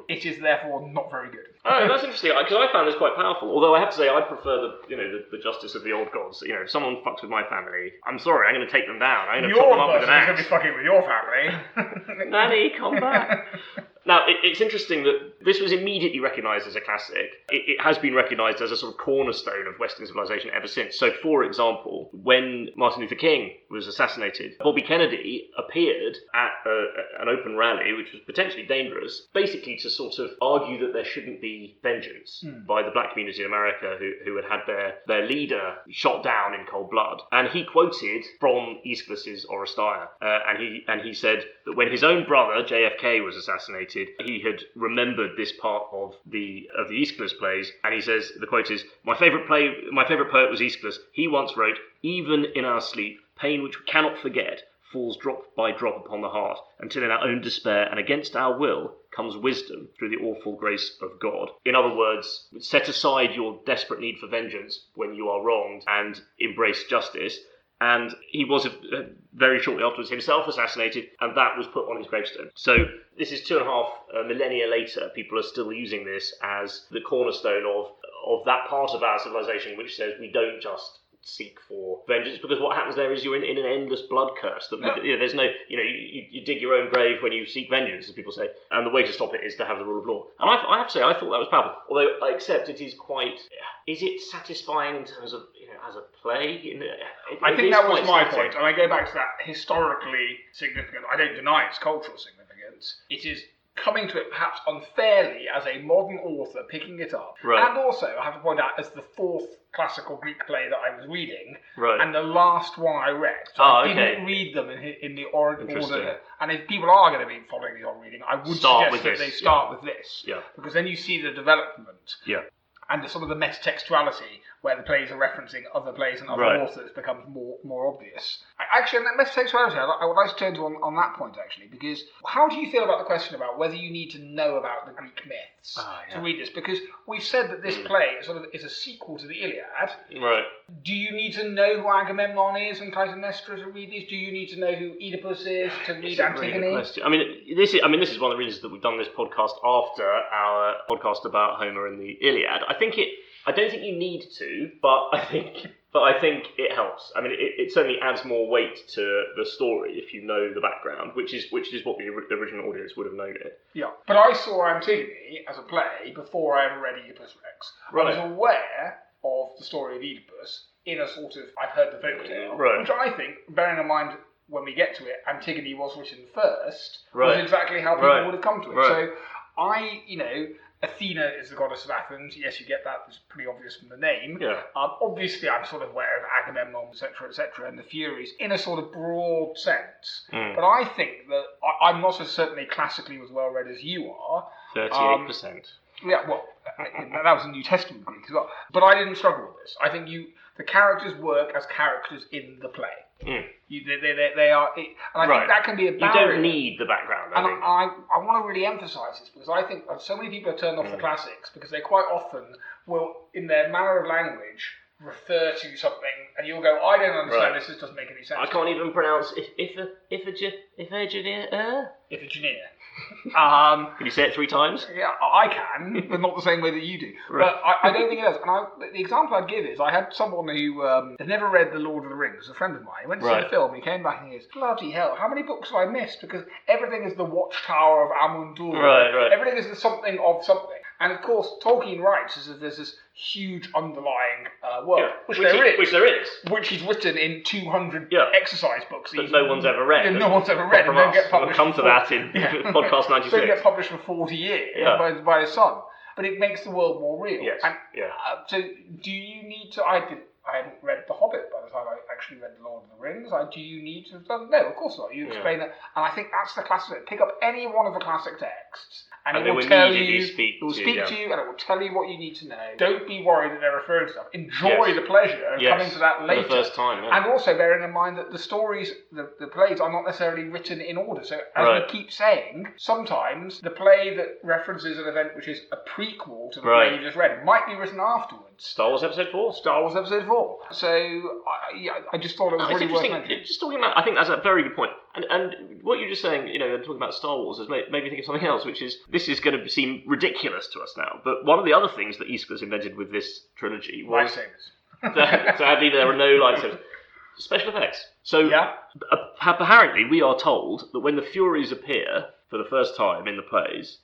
Speaker 2: it is therefore not very good.
Speaker 1: Oh, that's interesting, because I found this quite powerful. Although I have to say, I prefer the justice of the old gods. If someone fucks with my family, I'm sorry, I'm going to take them down. I'm going to chop them up with an axe.
Speaker 2: You're going to be fucking with your family.
Speaker 1: Nanny, come back. Now, it's interesting that this was immediately recognised as a classic. It has been recognised as a sort of cornerstone of Western civilization ever since. So, for example, when Martin Luther King was assassinated, Bobby Kennedy appeared at an open rally, which was potentially dangerous, basically to sort of argue that there shouldn't be vengeance by the black community in America who had their leader shot down in cold blood. And he quoted from Aeschylus' Oresteia, and he said that when his own brother, JFK, was assassinated, he had remembered this part of the Aeschylus plays, and he says, the quote is, my favourite poet was Aeschylus. He once wrote, even in our sleep, pain which we cannot forget falls drop by drop upon the heart, until in our own despair and against our will comes wisdom through the awful grace of God. In other words, set aside your desperate need for vengeance when you are wronged and embrace justice. And he was very shortly afterwards himself assassinated, and that was put on his gravestone. So this is 2.5 millennia later. People are still using this as the cornerstone of that part of our civilization which says we don't just seek for vengeance, because what happens there is you're in an endless blood curse. There's no, you dig your own grave when you seek vengeance, as people say, and the way to stop it is to have the rule of law. And I have to say, I thought that was powerful. Although I accept it is quite. Is it satisfying in terms of as a play?
Speaker 2: I think that was my point, and I go back to that historically significant. I don't deny its cultural significance. It is coming to it perhaps unfairly as a modern author picking it up.
Speaker 1: Right.
Speaker 2: And also, I have to point out, as the fourth classical Greek play that I was reading,
Speaker 1: Right.
Speaker 2: and the last one I read. So I didn't read them in the order. And if people are going to be following the order reading, I would suggest that they start with this.
Speaker 1: Yeah.
Speaker 2: Because then you see the development.
Speaker 1: Yeah.
Speaker 2: And some of the metatextuality, where the plays are referencing other plays and other authors, becomes more obvious. Actually, and that metatextuality, I would like to turn to on that point, actually, because how do you feel about the question about whether you need to know about the Greek myths to read this? Because we've said that this play is a sequel to the Iliad.
Speaker 1: Right.
Speaker 2: Do you need to know who Agamemnon is and Clytemnestra to read these? Do you need to know who Oedipus is to read Antigone?
Speaker 1: This is one of the reasons that we've done this podcast after our podcast about Homer and the Iliad. I don't think you need to, but I think it helps. I mean, it certainly adds more weight to the story if you know the background, which is what the original audience would have known it.
Speaker 2: Yeah, but I saw Antigone as a play before I ever read Oedipus Rex.
Speaker 1: Right.
Speaker 2: I was aware of the story of Oedipus in a sort of, I've heard the folktale, which I think, bearing in mind when we get to it, Antigone was written first, was exactly how people would have come to it. So Athena is the goddess of Athens. Yes, you get that. It's pretty obvious from the name. Yeah. Obviously, I'm sort of aware of Agamemnon, etc., and the Furies in a sort of broad sense. But I think that I'm not as certainly classically as well read as you are.
Speaker 1: 38%.
Speaker 2: Yeah, well, that was a New Testament Greek as well. But I didn't struggle with this. I think the characters work as characters in the play. They are, and I think that can be a barrier.
Speaker 1: You don't need the background.
Speaker 2: I want to really emphasise this because I think so many people have turned off the classics because they quite often will, in their manner of language, refer to something, and you'll go, I don't understand this. This doesn't make any sense.
Speaker 1: I can't even pronounce Iphigenia. Can you say it 3 times?
Speaker 2: Yeah, I can, but not the same way that you do. But I don't think it does. And the example I'd give is I had someone who had never read The Lord of the Rings, a friend of mine. He went to see the film, he came back and he goes, bloody hell, how many books have I missed? Because everything is the Watchtower of Amun-Dur. Right. Everything is the something of something. And of course, Tolkien writes as if there's this huge underlying world, which there is. Which he's written in 200 exercise books.
Speaker 1: That no one's ever read.
Speaker 2: No one's ever read. And don't get published.
Speaker 1: We'll come to that in podcast 96.
Speaker 2: Don't get published for 40 years by his son. But it makes the world more real.
Speaker 1: Yes.
Speaker 2: And, so do you need to... I hadn't read The Hobbit by the time I actually read The Lord of the Rings. Do you need to have done... No, of course not. You explain it. And I think that's the classic... Pick up any one of the classic texts and it will tell you... It will speak to you and it will tell you what you need to know. Don't be worried that they're referring to stuff. Enjoy the pleasure of coming to that later.
Speaker 1: For the first time,
Speaker 2: And also bearing in mind that the stories, the plays are not necessarily written in order. So as we keep saying, sometimes the play that references an event which is a prequel to the play you just read might be written afterwards.
Speaker 1: Star Wars Episode 4.
Speaker 2: So I just thought it was really worth mentioning.
Speaker 1: Just talking about, I think that's a very good point. And what you're just saying, talking about Star Wars has made me think of something else, which is this is going to seem ridiculous to us now. But one of the other things that Aeschylus invented with this trilogy was
Speaker 2: lightsabers.
Speaker 1: Sadly, there are no lightsabers. Special effects. So apparently, we are told that when the Furies appear for the first time in the plays,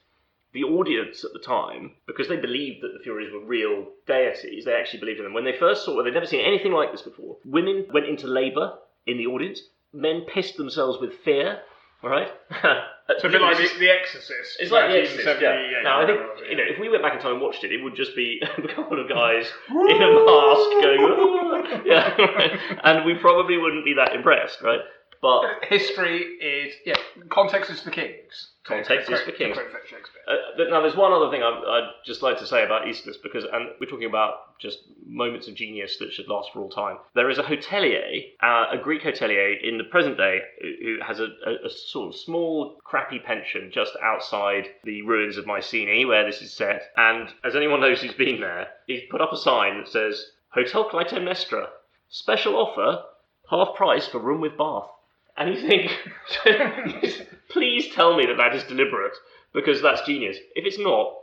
Speaker 1: the audience at the time, because they believed that the Furies were real deities, they actually believed in them. When they first saw it, they'd never seen anything like this before. Women went into labour in the audience. Men pissed themselves with fear. All right.
Speaker 2: It's a bit like The Exorcist.
Speaker 1: It's like The Exorcist. Yeah. Now I think if we went back in time and watched it, it would just be a couple of guys in a mask going, and we probably wouldn't be that impressed, right? But
Speaker 2: history is context is for kings.
Speaker 1: Context is for kings. Now, there's one other thing I'd just like to say about Aeschylus, and we're talking about just moments of genius that should last for all time. There is a hotelier, a Greek hotelier in the present day, who has a sort of small, crappy pension just outside the ruins of Mycenae, where this is set. And as anyone knows who's been there, he's put up a sign that says, Hotel Clytemnestra, special offer, half price for room with bath. And you think, please tell me that is deliberate, because that's genius. If it's not,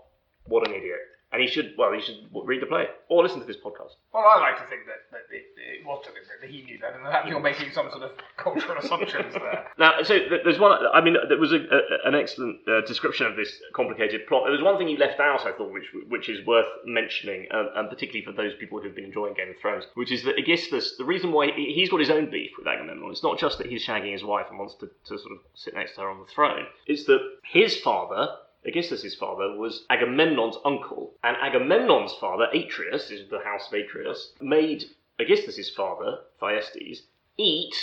Speaker 1: what an idiot. And he should read the play or listen to this podcast.
Speaker 2: Well, I like to think that it was deliberate, that he knew that, and that you're making some sort of cultural assumptions there.
Speaker 1: Now, so there's one. I mean, there was an excellent description of this complicated plot. There was one thing you left out, I thought, which is worth mentioning, and particularly for those people who've been enjoying Game of Thrones, which is that Aeschylus, the reason why he's got his own beef with Agamemnon, it's not just that he's shagging his wife and wants to sort of sit next to her on the throne. It's that his father, Aeschylus' father, was Agamemnon's uncle, and Agamemnon's father, Atreus, is the house of Atreus, made Aeschylus' father, Thyestes, eat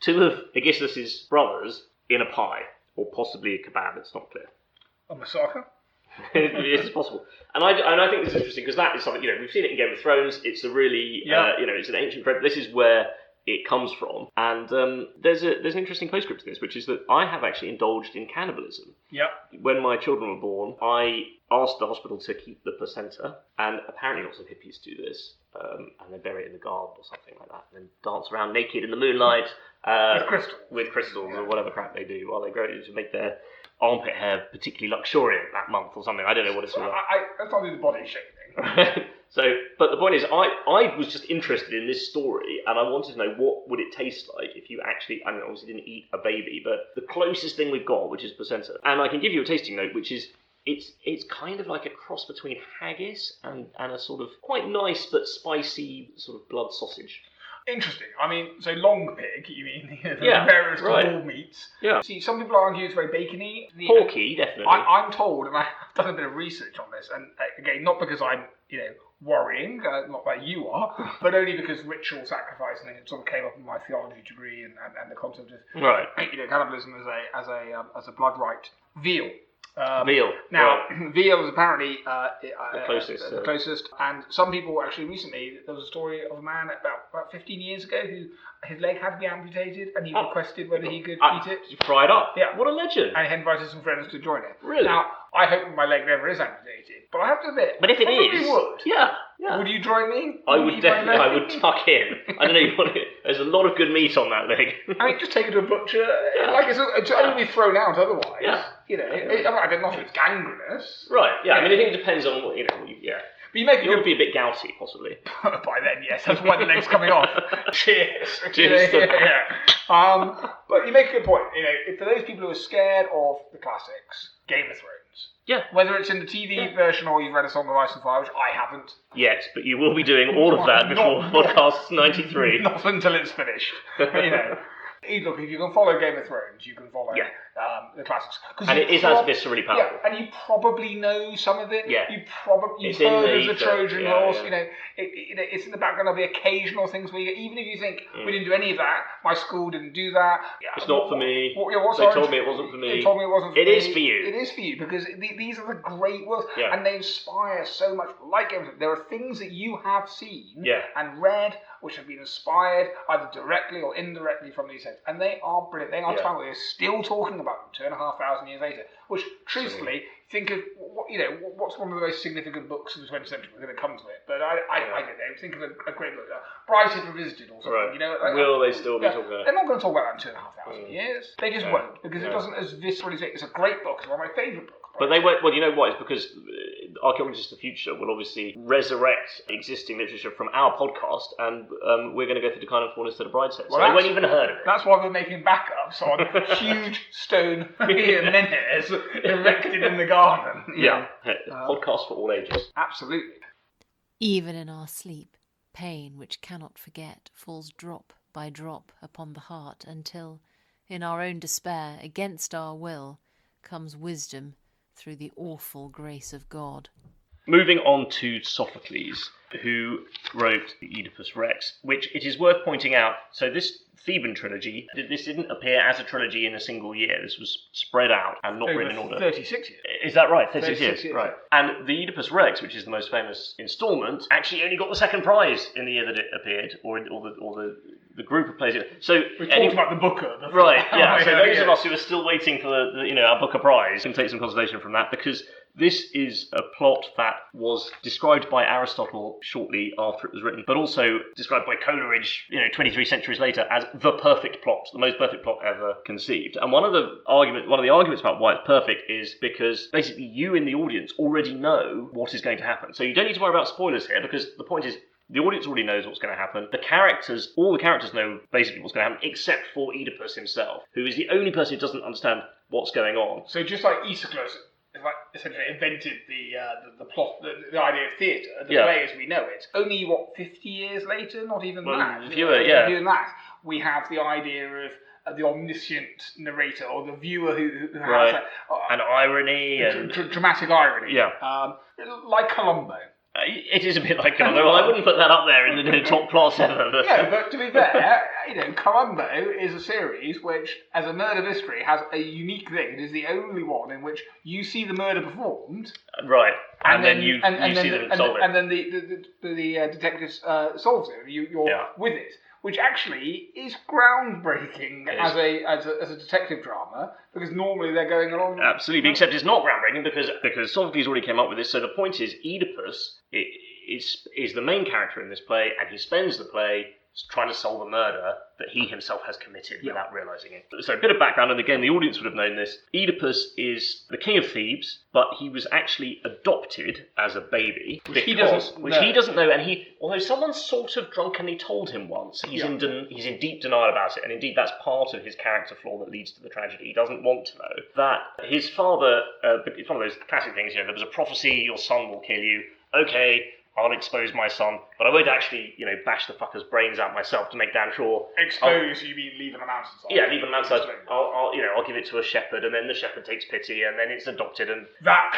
Speaker 1: two of Aeschylus' brothers in a pie, or possibly a kebab, it's not clear.
Speaker 2: A massacre?
Speaker 1: It's possible. And I think this is interesting, because that is something, we've seen it in Game of Thrones, it's a really, it's an ancient trope. This is where it comes from, and there's an interesting postscript to this, which is that I have actually indulged in cannibalism.
Speaker 2: Yep.
Speaker 1: When my children were born, I asked the hospital to keep the placenta, and apparently lots of hippies do this, and they bury it in the garden or something like that, and then dance around naked in the moonlight with crystals or whatever crap they do while they grow to make their armpit hair particularly luxuriant that month or something. I don't know what it's all about.
Speaker 2: That's not the body shape thing.
Speaker 1: So, but the point is, I was just interested in this story, and I wanted to know what would it taste like if you actually, I mean, obviously didn't eat a baby, but the closest thing we've got, which is placenta. And I can give you a tasting note, which is, it's kind of like a cross between haggis and a sort of quite nice but spicy sort of blood sausage.
Speaker 2: Interesting. I mean, so long pig, you mean the various whole meats.
Speaker 1: Yeah.
Speaker 2: See, some people argue it's very bacony.
Speaker 1: Porky, definitely.
Speaker 2: I'm told, and I've done a bit of research on this, and again, not because I'm, worrying, not like you are, but only because ritual sacrifice and it sort of came up in my theology degree and the concept of cannibalism as a blood right. Veal.
Speaker 1: Veal.
Speaker 2: Now, veal is apparently
Speaker 1: the closest.
Speaker 2: And some people actually recently, there was a story of a man about 15 years ago who his leg had to be amputated, and he requested whether he could eat it.
Speaker 1: Fry it up.
Speaker 2: Yeah.
Speaker 1: What a legend.
Speaker 2: And he invited some friends to join it.
Speaker 1: Really?
Speaker 2: Now, I hope my leg never is amputated, but I have to admit,
Speaker 1: but if it is,
Speaker 2: would.
Speaker 1: Yeah.
Speaker 2: Would you join me?
Speaker 1: I would definitely. I would tuck in. I don't know. There's a lot of good meat on that leg.
Speaker 2: I mean, just take it to a butcher. Like it's only thrown out otherwise.
Speaker 1: Yeah.
Speaker 2: I don't know if it's gangrenous.
Speaker 1: Right. Yeah. I mean, I think it depends on what yeah.
Speaker 2: But you make
Speaker 1: You'll be a bit gouty, possibly.
Speaker 2: By then, yes. That's why the leg's coming off. Cheers.
Speaker 1: Cheers.
Speaker 2: But you make a good point. For those people who are scared of the classics, Game of Thrones.
Speaker 1: Yeah.
Speaker 2: Whether it's in the TV version or you've read A Song of Ice and Fire, which I haven't.
Speaker 1: Yes, but you will be doing all of that before podcast 93.
Speaker 2: Not until it's finished. Look, if you can follow Game of Thrones, you can follow the classics.
Speaker 1: And it is as viscerally powerful.
Speaker 2: Yeah, and you probably know some of it.
Speaker 1: Yeah.
Speaker 2: You've heard of the Trojan horse. Yeah. It's in the background of the occasional things where even if you think, we didn't do any of that, my school didn't do that. Yeah,
Speaker 1: it's not for me.
Speaker 2: They
Speaker 1: told me it wasn't for me.
Speaker 2: They told me it wasn't for me.
Speaker 1: It is for you.
Speaker 2: It is for you, because these are the great worlds.
Speaker 1: Yeah. And
Speaker 2: they inspire so much. Like Game of Thrones, there are things that you have seen and read which have been inspired either directly or indirectly from these things. And they are brilliant. They are timeless. We're still talking about them 2,500 years later. Which, truthfully, think of what's one of the most significant books of the 20th century. We're going to come to it, but I don't know. Think of a great book, Brighton Revisited or something.
Speaker 1: Right. Will they still be talking about it?
Speaker 2: They're not going to talk about that in 2,500 years. They just won't, because it doesn't as viscerally say. It's a great book. It's one of my favourite books.
Speaker 1: But they won't. Well, you know what? It's because Archaeologists of the Future will obviously resurrect existing literature from our podcast, and we're going to go through the kind of instead of Brideshead. So they won't even heard of it.
Speaker 2: That's why we're making backups on huge stone menhirs erected in the garden.
Speaker 1: Yeah. Podcast for all ages.
Speaker 2: Absolutely.
Speaker 3: Even in our sleep, pain which cannot forget falls drop by drop upon the heart until, in our own despair, against our will, comes wisdom through the awful grace of God.
Speaker 1: Moving on to Sophocles, who wrote the Oedipus Rex, which it is worth pointing out, so this Theban trilogy, this didn't appear as a trilogy in a single year. This was spread out and not written in order.
Speaker 2: 36 years.
Speaker 1: Is that right? 36 years. Right. And the Oedipus Rex, which is the most famous instalment, actually only got the second prize in the year that it appeared, or the the group of plays. So
Speaker 2: we talked about the Booker.
Speaker 1: Right, yeah. So those of us who are still waiting for our Booker Prize can take some consolation from that, because this is a plot that was described by Aristotle shortly after it was written, but also described by Coleridge, 23 centuries later, as the perfect plot, the most perfect plot ever conceived. And one of the arguments about why it's perfect is because basically you in the audience already know what is going to happen. So you don't need to worry about spoilers here, because the point is the audience already knows what's going to happen. All the characters know basically what's going to happen, except for Oedipus himself, who is the only person who doesn't understand what's going on.
Speaker 2: So just like Aeschylus, essentially invented the plot, the idea of theatre, the play as we know it. Only 50 years later, not even that.
Speaker 1: Fewer
Speaker 2: than that, we have the idea of the omniscient narrator, or the viewer who has
Speaker 1: an irony and
Speaker 2: dramatic irony.
Speaker 1: Yeah,
Speaker 2: like Columbo.
Speaker 1: It is a bit like Columbo. Well, I wouldn't put that up there in the top plots ever. But...
Speaker 2: Yeah, but to be fair, Columbo is a series which, as a murder mystery, has a unique thing. It is the only one in which you see the murder performed,
Speaker 1: right, and then you see them solve it,
Speaker 2: and then the detective solves it. You're with it, which actually is groundbreaking as a detective drama, because normally they're going along.
Speaker 1: Absolutely, except it's not groundbreaking because Sophocles already came up with this. So the point is, Oedipus is the main character in this play, and he spends the play trying to solve a murder that he himself has committed without realising it. So a bit of background, and again, the audience would have known this. Oedipus is the king of Thebes, but he was actually adopted as a baby, which he doesn't know. And although someone sort of drunkenly told him once, he's in deep denial about it, and indeed that's part of his character flaw that leads to the tragedy. He doesn't want to know that his father. It's one of those classic things. There was a prophecy: your son will kill you. Okay, I'll expose my son, but I won't actually, bash the fucker's brains out myself to make damn sure.
Speaker 2: Expose? You mean leave on a mountainside?
Speaker 1: Yeah, leave on a mountainside. I'll give it to a shepherd, and then the shepherd takes pity, and then it's adopted, and
Speaker 2: that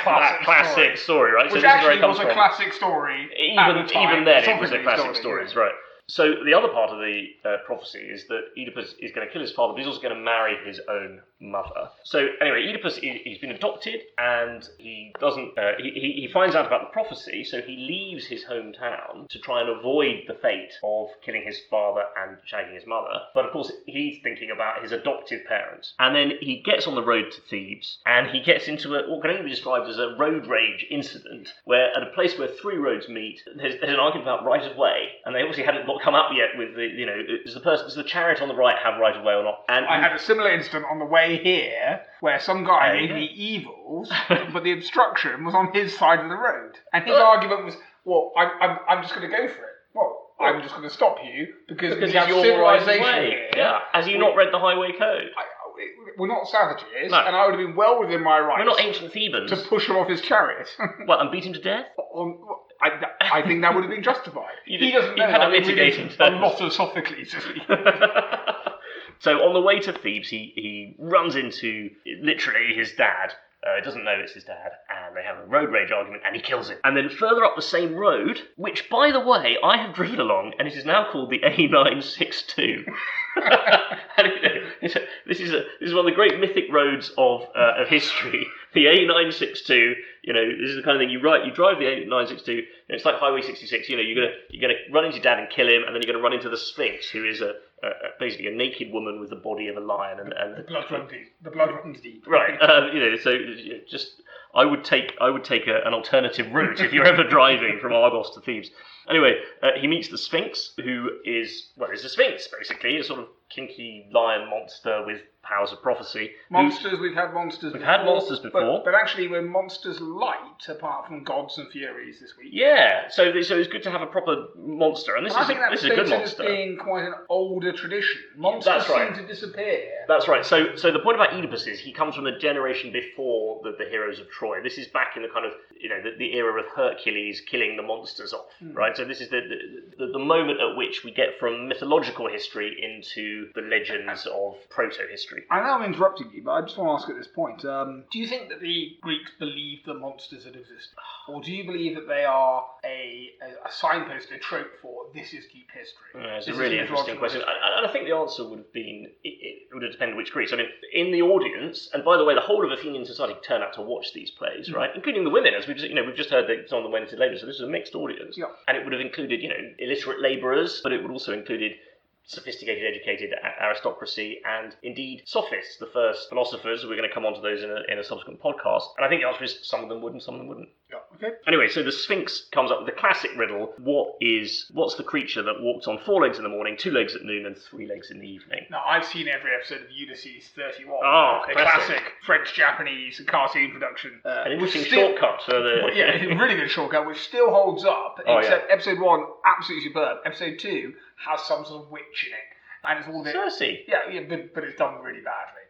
Speaker 2: classic
Speaker 1: story, right?
Speaker 2: Which
Speaker 1: so this
Speaker 2: actually
Speaker 1: is where it comes
Speaker 2: was a classic story.
Speaker 1: Even then, it was a classic story, right? So the other part of the prophecy is that Oedipus is going to kill his father, but he's also going to marry his own mother. So anyway, Oedipus, he's been adopted, and he doesn't. He finds out about the prophecy, so he leaves his hometown to try and avoid the fate of killing his father and shagging his mother. But of course, he's thinking about his adoptive parents, and then he gets on the road to Thebes, and he gets into what can only be described as a road rage incident, where at a place where three roads meet, there's an argument about right of way, and they obviously hadn't come up yet with does the chariot on the right have right of way or not? And
Speaker 2: I had a similar incident on the way here where some guy gave me evils, but the obstruction was on his side of the road, and his argument was, well, I'm just going to go for it. Well, I'm just going to stop you because we have civilization here.
Speaker 1: Yeah. Has you not read the highway code?
Speaker 2: We're not savages, and I would have been well within my rights.
Speaker 1: We're not ancient Thebans.
Speaker 2: To push him off his chariot.
Speaker 1: Well, and beat him to death?
Speaker 2: I think that would have been justified.
Speaker 1: He doesn't know that.
Speaker 2: A lot of Sophocles.
Speaker 1: So on the way to Thebes, he runs into literally his dad. He doesn't know it's his dad, and they have a road rage argument, and he kills him. And then further up the same road, which, by the way, I have driven along, and it is now called the A962. And this is one of the great mythic roads of history. The A962. This is the kind of thing you drive the A962. It's like Highway 66. You're gonna run into your dad and kill him, and then you're gonna run into the Sphinx, who is basically a naked woman with the body of a lion, and the
Speaker 2: blood runs deep.
Speaker 1: Right. I would take an alternative route if you're ever driving from Argos to Thebes. Anyway, he meets the Sphinx, who is a Sphinx, basically, a sort of kinky lion monster with powers of prophecy.
Speaker 2: We've had monsters before. But actually we're monsters light, apart from gods and Furies this week.
Speaker 1: Yeah, so it's good to have a proper monster, and this is a good monster.
Speaker 2: As being quite an older tradition. Monsters seem to disappear.
Speaker 1: That's right. So the point about Oedipus is he comes from a generation before the heroes of Troy. This is back in the kind of the era of Hercules killing the monsters off, right? So this is the moment at which we get from mythological history into the legends of proto-history.
Speaker 2: I know I'm interrupting you, but I just want to ask at this point, do you think that the Greeks believed that monsters had existed? Or do you believe that they are a signpost, a trope for this is deep history?
Speaker 1: It's a really interesting question. And I think the answer would have been, it would have depended which Greeks. I mean, in the audience, and by the way, the whole of Athenian society turned out to watch these plays, right? Including the women, as we've just heard that some of them went into labour, so this is a mixed audience.
Speaker 2: Yeah.
Speaker 1: And it would have included, illiterate labourers, but it would also included sophisticated, educated aristocracy, and indeed sophists, the first philosophers. We're going to come on to those in a subsequent podcast. And I think the answer is some of them would and some of them wouldn't.
Speaker 2: Yeah, okay.
Speaker 1: Anyway, so the Sphinx comes up with the classic riddle: what's the creature that walks on 4 legs in the morning, 2 legs at noon, and 3 legs in the evening?
Speaker 2: Now, I've seen every episode of Ulysses 31.
Speaker 1: Oh,
Speaker 2: a
Speaker 1: classic
Speaker 2: French-Japanese cartoon production.
Speaker 1: An interesting shortcut for the...
Speaker 2: Well, yeah, a really good shortcut, which still holds up, except episode 1, absolutely superb. Episode 2 has some sort of witch in it. And it's all a bit...
Speaker 1: Cersei.
Speaker 2: Yeah, but it's done really badly.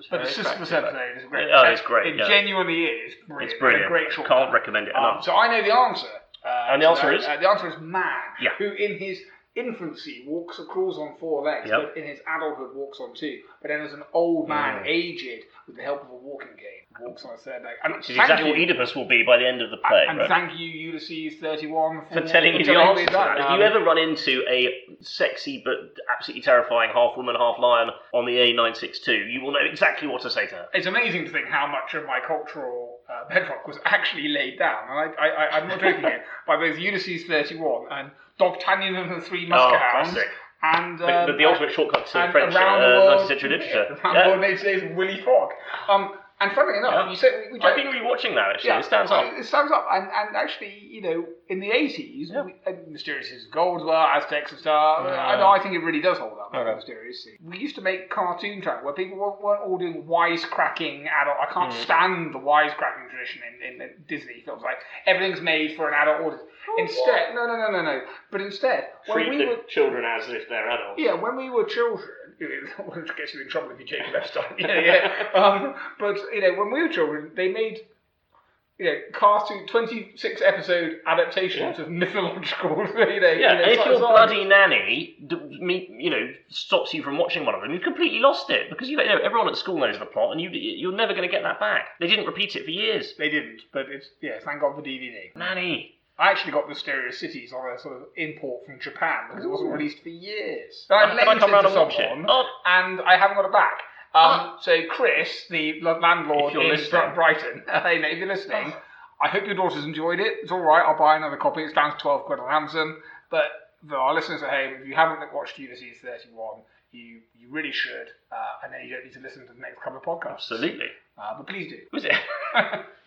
Speaker 2: But it's just the episode is great.
Speaker 1: Oh, it's great.
Speaker 2: It genuinely is brilliant.
Speaker 1: It's brilliant.
Speaker 2: A great shortcut.
Speaker 1: Can't recommend it enough.
Speaker 2: So I know the answer.
Speaker 1: And the answer is?
Speaker 2: The answer is man,
Speaker 1: Yeah.
Speaker 2: who in his infancy crawls on 4 legs,
Speaker 1: Yep.
Speaker 2: but in his adulthood walks on 2. But then as an old man, aged, with the help of a walking cane, walks on a 3rd leg. And
Speaker 1: Which is exactly what Oedipus will be by the end of the play.
Speaker 2: And
Speaker 1: right?
Speaker 2: thank you, Ulysses 31,
Speaker 1: for telling you the answer to that. If you ever run into a sexy but absolutely terrifying half woman, half lion on the A962, you will know exactly what to say to her.
Speaker 2: It's amazing to think how much of my cultural bedrock was actually laid down. And I'm not joking here, by both Ulysses 31 and D'Artagnan and the Three Muskehounds.
Speaker 1: Classic.
Speaker 2: And
Speaker 1: The ultimate shortcut to French
Speaker 2: around the world,
Speaker 1: 19th century literature.
Speaker 2: Around the world, they say Willy Fogg. And funnily enough, you said
Speaker 1: I've been rewatching that actually. It stands up.
Speaker 2: It stands up, and actually, in the 80s, Mysterious as Gold as well, Aztecs and stuff. I think it really does hold up. Mysterious. We used to make cartoon channel where people weren't all doing wisecracking adult. I can't stand the wisecracking tradition in Disney films. Like everything's made for an adult audience. Instead, no. But instead,
Speaker 1: treat the children as if they're adults.
Speaker 2: Yeah, when we were children, which gets you in trouble if you take left time. But when we were children, they made cartoon 26 episode adaptations of mythological.
Speaker 1: And if your bloody nanny, stops you from watching one of them, you've completely lost it because everyone at school knows the plot, and you're never going to get that back. They didn't repeat it for years.
Speaker 2: They didn't, but thank God for DVD.
Speaker 1: Nanny.
Speaker 2: I actually got Mysterious Cities on a sort of import from Japan because it wasn't released for years.
Speaker 1: So I come round and watch it?
Speaker 2: And I haven't got it back. So Chris, the landlord in Brighton, if you're listening, I hope your daughter's enjoyed it. It's all right. I'll buy another copy. It's down to £12 on Amazon. But for our listeners at home, if you haven't watched Ulysses 31, you really should, and then you don't need to listen to the next couple of podcasts.
Speaker 1: Absolutely.
Speaker 2: But please do.
Speaker 1: Was it?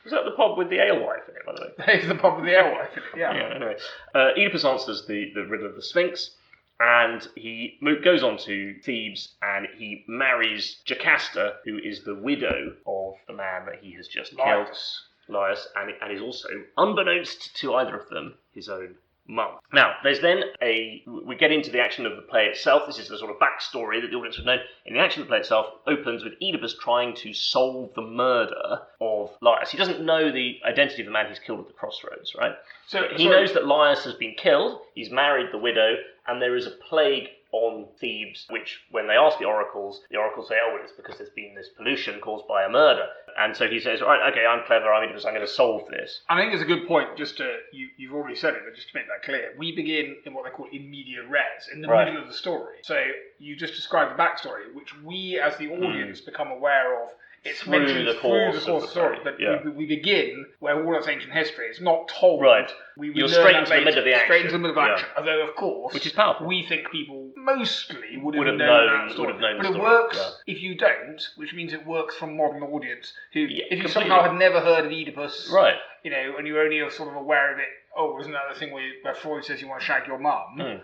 Speaker 1: Was that the pub with the alewife in it, by the way?
Speaker 2: It's the pub with the alewife in it, yeah.
Speaker 1: Anyway. Oedipus answers the riddle of the Sphinx, and he goes on to Thebes, and he marries Jocasta, who is the widow of the man that he has just killed. Laius, and is also, unbeknownst to either of them, his own mum. Now, there's then we get into the action of the play itself. This is the sort of backstory that the audience would know. And the action of the play itself opens with Oedipus trying to solve the murder of Laius. He doesn't know the identity of the man he's killed at the crossroads, right? So he knows that Laius has been killed, he's married the widow, and there is a plague on Thebes, which, when they ask the oracles say, oh, well, it's because there's been this pollution caused by a murder. And so he says, right, okay, I'm clever, I'm Oedipus, I'm going to solve this.
Speaker 2: I think it's a good point, just to, you've already said it, but just to make that clear. We begin in what they call in media res, in the middle of the story. So you just described the backstory, which we, as the audience, become aware of. It's mentioned through the course of the story, but we begin where all that's ancient history. It's not told.
Speaker 1: Right.
Speaker 2: You're
Speaker 1: straight into the middle of the action.
Speaker 2: Straight into the middle of action. Although, of course,
Speaker 1: which is powerful.
Speaker 2: We think people mostly would have known that story. But it works if you don't, which means it works for a modern audience who, if you somehow had never heard of Oedipus,
Speaker 1: right,
Speaker 2: and you're only sort of aware of it. Oh, isn't that the thing where Freud says you want to shag your mum?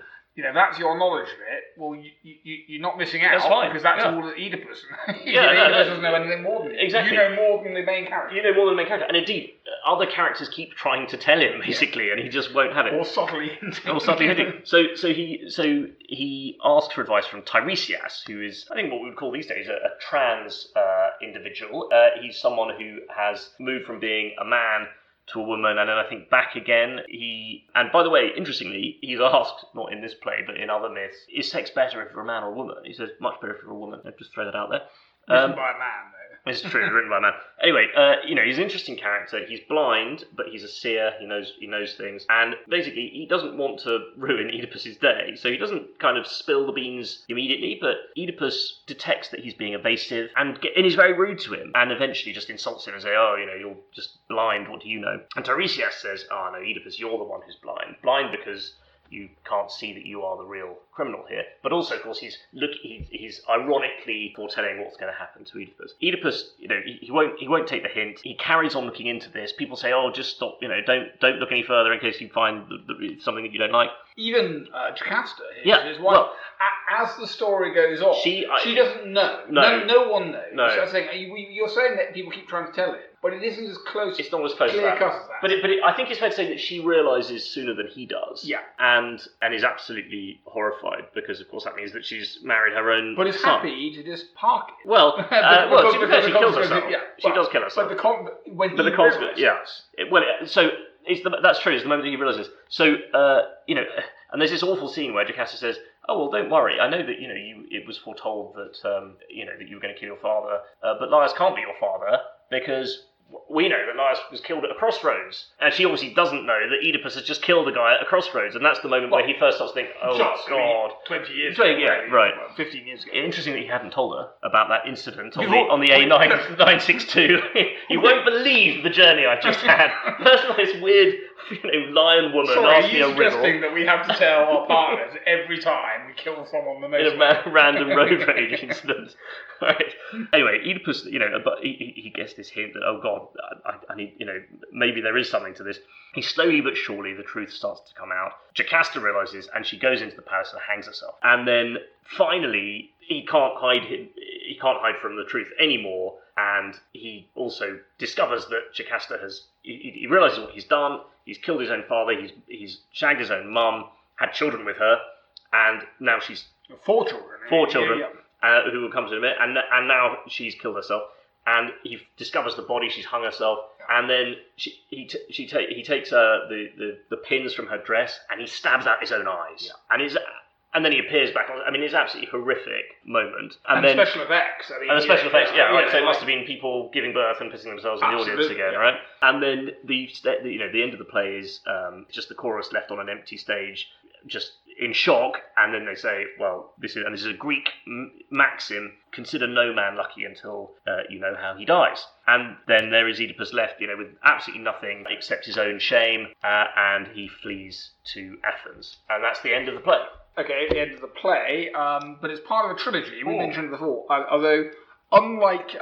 Speaker 2: That's your knowledge of it. Well, you're not missing out because that's all that Oedipus. Oedipus doesn't know anything more than you.
Speaker 1: Exactly.
Speaker 2: You know more than the main character.
Speaker 1: You know more than the main character, and indeed, other characters keep trying to tell him basically, and he just won't have it.
Speaker 2: Or subtly hinting.
Speaker 1: So he asks for advice from Tiresias, who is, I think, what we would call these days a trans individual. He's someone who has moved from being a man to a woman, and then I think back again. And by the way, interestingly, he's asked, not in this play, but in other myths, is sex better if you're a man or a woman? He says, much better if you're a woman. I'll just throw that out there.
Speaker 2: Written by a man, though.
Speaker 1: It's true, written by a man. Anyway, he's an interesting character. He's blind, but he's a seer. He knows things, and basically, he doesn't want to ruin Oedipus's day, so he doesn't kind of spill the beans immediately. But Oedipus detects that he's being evasive, and he's very rude to him, and eventually just insults him and say, "Oh, you're just blind. What do you know?" And Tiresias says, "Oh no, Oedipus, you're the one who's blind. Blind because you can't see that you are the real criminal here. But also, of course, he's ironically foretelling what's going to happen to Oedipus. Oedipus, he won't take the hint. He carries on looking into this. People say, "Oh, just stop. Don't look any further in case you find something that you don't like."
Speaker 2: Even Jocasta, his wife,
Speaker 1: well,
Speaker 2: as the story goes on, she doesn't know. No one knows.
Speaker 1: No.
Speaker 2: So you're saying that people keep trying to tell it, but it isn't as close.
Speaker 1: It's not as close
Speaker 2: clear
Speaker 1: as
Speaker 2: cut as that.
Speaker 1: But I think it's fair to say that she realises sooner than he does.
Speaker 2: Yeah.
Speaker 1: And is absolutely horrified because, of course, that means that she's married her own.
Speaker 2: But is
Speaker 1: son.
Speaker 2: happy to just park it.
Speaker 1: Well, to be fair, she kills herself. She does kill herself.
Speaker 2: But the consequence,
Speaker 1: yes. That's true. It's the moment that he realises. So, and there's this awful scene where Jocasta says, "Oh well, don't worry. I know that it was foretold that that you were going to kill your father, but Laius can't be your father because we know that Laius was killed at a crossroads." And she obviously doesn't know that Oedipus has just killed a guy at a crossroads, and that's the moment where he first starts to think, "Oh God,
Speaker 2: 20 years ago,
Speaker 1: right,
Speaker 2: 15 years ago."
Speaker 1: Interesting that he hadn't told her about that incident on the A962. You won't believe the journey I've just had. First of all, this weird lion woman asked me a riddle.
Speaker 2: Sorry, are you suggesting that we have to tell our partners every time we kill someone the most
Speaker 1: in a random road rage incident? Right. Anyway, Oedipus, but he gets this hint that, oh God, I need, maybe there is something to this. He slowly but surely, the truth starts to come out. Jocasta realises, and she goes into the palace and hangs herself. And then finally, he can't hide from the truth anymore. And he also discovers that Jocasta he realises what he's done. He's killed his own father. He's shagged his own mum, had children with her, and now she's
Speaker 2: 4 children.
Speaker 1: Who will come to admit, and now she's killed herself. And he discovers the body. She's hung herself, and then he takes the pins from her dress and he stabs out his own eyes. And then he appears back. I mean, it's an absolutely horrific moment. And then
Speaker 2: special effects. So
Speaker 1: it must have been people giving birth and pissing themselves in the audience again, right? And then the end of the play is just the chorus left on an empty stage, just in shock. And then they say, well, this is a Greek maxim: consider no man lucky until you know how he dies. And then there is Oedipus left, with absolutely nothing except his own shame, and he flees to Athens. And that's the end of the play.
Speaker 2: Okay, the end of the play, but it's part of a trilogy we mentioned before, although unlike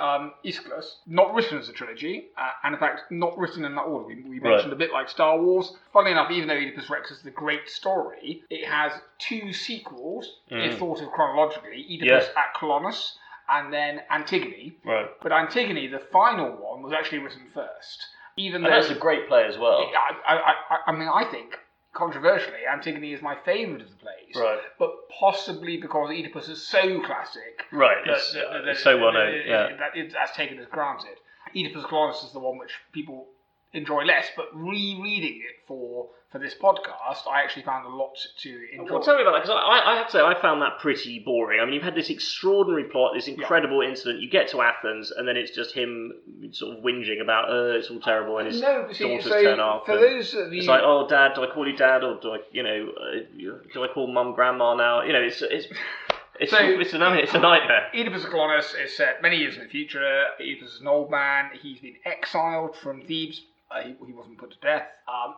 Speaker 2: Aeschylus, not written as a trilogy, and in fact not written in that order. We mentioned a bit like Star Wars. Funnily enough, even though Oedipus Rex is the great story, it has 2 sequels, if thought of chronologically, Oedipus at Colonus and then Antigone.
Speaker 1: Right.
Speaker 2: But Antigone, the final one, was actually written first.
Speaker 1: And that's a great play as well.
Speaker 2: I think, controversially, Antigone is my favourite of the plays,
Speaker 1: right?
Speaker 2: But possibly because Oedipus is so classic,
Speaker 1: right? It's so well known,
Speaker 2: that's taken as granted. Oedipus Colonus is the one which people enjoy less, but rereading it for this podcast, I actually found a lot to enjoy.
Speaker 1: Well, tell me about that, because I have to say, I found that pretty boring. I mean, you've had this extraordinary plot, this incredible incident, you get to Athens, and then it's just him sort of whinging about, it's all terrible, and his daughters turn up. It's like, oh, Dad, do I call you Dad, or do I, do I call Mum Grandma now? It's a nightmare.
Speaker 2: Oedipus Colonus is set many years in the future. Oedipus is an old man. He's been exiled from Thebes. He wasn't put to death,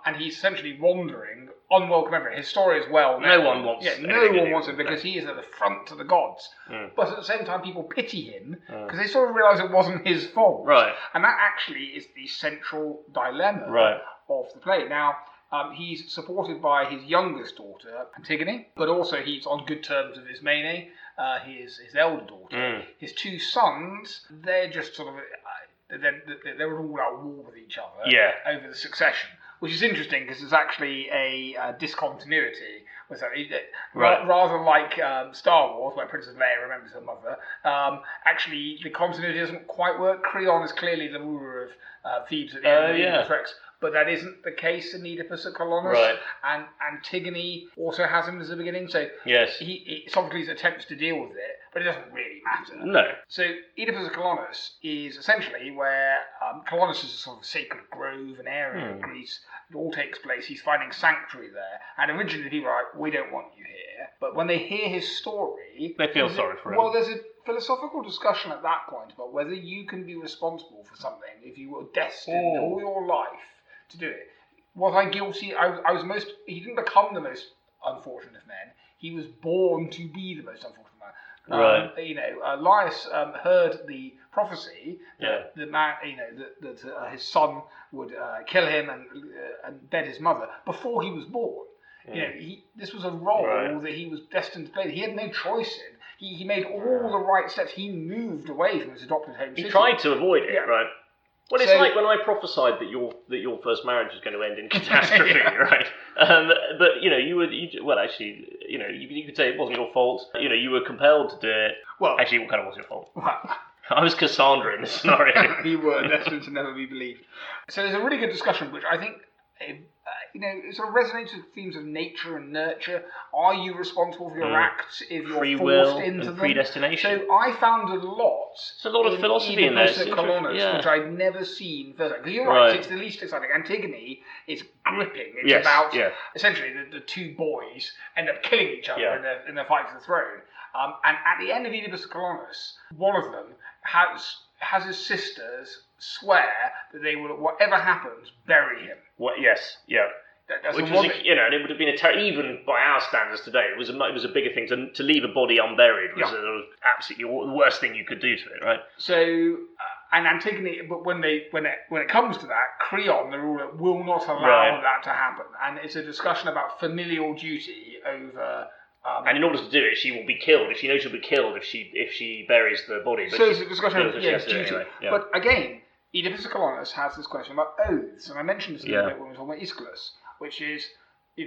Speaker 2: and he's essentially wandering, unwelcome everywhere. His story is well known.
Speaker 1: No one wants
Speaker 2: him because he is at the front to the gods. But at the same time, people pity him because they sort of realise it wasn't his fault.
Speaker 1: Right.
Speaker 2: And that actually is the central dilemma of the play. Now, he's supported by his youngest daughter, Antigone, but also he's on good terms with Ismene, his elder daughter. His 2 sons, they're just sort of... They're all at war with each other over the succession, which is interesting because there's actually a discontinuity with that. Rather like Star Wars, where Princess Leia remembers her mother, actually the continuity doesn't quite work. Creon is clearly the ruler of Thebes at the end of Oedipus Rex, but that isn't the case in Oedipus at Colonus.
Speaker 1: Right.
Speaker 2: And Antigone also has him as the beginning, so Sophocles attempts to deal with it, but it doesn't really matter.
Speaker 1: No.
Speaker 2: So Oedipus at Colonus is essentially where Colonus is a sort of sacred grove, an area of Greece. It all takes place. He's finding sanctuary there. And originally people are like, we don't want you here. But when they hear his story...
Speaker 1: They feel sorry for him.
Speaker 2: Well, there's a philosophical discussion at that point about whether you can be responsible for something if you were destined all your life to do it. Was I guilty? He didn't become the most unfortunate of men. He was born to be the most unfortunate man. Laius heard the prophecy that the man, that his son would kill him and bed his mother before he was born. This was a role that he was destined to play. He had no choice in. He made all the right steps. He moved away from his adopted home city.
Speaker 1: He tried to avoid it, right? Well, it's like when I prophesied that your first marriage was going to end in catastrophe, right? But you could say it wasn't your fault. You were compelled to do it. Well, actually, what kind of was your fault? I was Cassandra in this scenario.
Speaker 2: You were destined to never be believed. So there's a really good discussion, which I think it sort of resonates with themes of nature and nurture. Are you responsible for your acts if you're
Speaker 1: free
Speaker 2: forced
Speaker 1: will
Speaker 2: into
Speaker 1: and
Speaker 2: them?
Speaker 1: predestination.
Speaker 2: So I found a lot.
Speaker 1: There's a lot of philosophy in there.
Speaker 2: Colonus, which I'd never seen first. Because you're right, it's the least exciting. Antigone is gripping. It's about essentially the two boys end up killing each other in their fight for the throne. And at the end of Oedipus and Colonus, one of them has his sisters swear that they will, whatever happens, bury him.
Speaker 1: Which was, and it would have been even by our standards today, it was a bigger thing to leave a body unburied was absolutely the worst thing you could do to it, right?
Speaker 2: So, and Antigone, but when it comes to that, Creon, the ruler, will not allow that to happen, and it's a discussion about familial duty over.
Speaker 1: And in order to do it, she will be killed. She knows she'll be killed if she buries the body. But
Speaker 2: so it's a discussion of duty.
Speaker 1: Anyway.
Speaker 2: But again, Oedipus and Colonus has this question about oaths, and I mentioned this a little bit when we were talking about Aeschylus, which is, the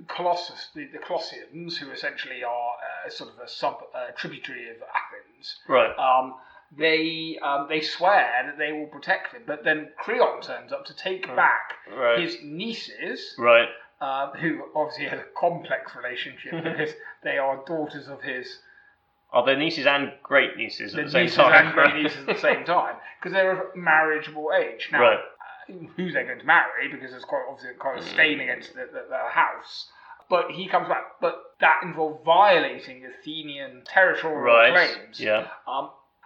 Speaker 2: Colossus, the Colossians, who essentially are sort of a tributary of Athens.
Speaker 1: Right.
Speaker 2: They swear that they will protect him, but then Creon turns up to take back his nieces.
Speaker 1: Right.
Speaker 2: Who obviously has a complex relationship because they are daughters of his.
Speaker 1: Are they nieces and great nieces at the same
Speaker 2: nieces
Speaker 1: time?
Speaker 2: And great nieces at the same time because they're of marriageable age. Now, who they're going to marry because there's quite a stain against the house. But he comes back. But that involved violating Athenian territorial claims.
Speaker 1: Yeah.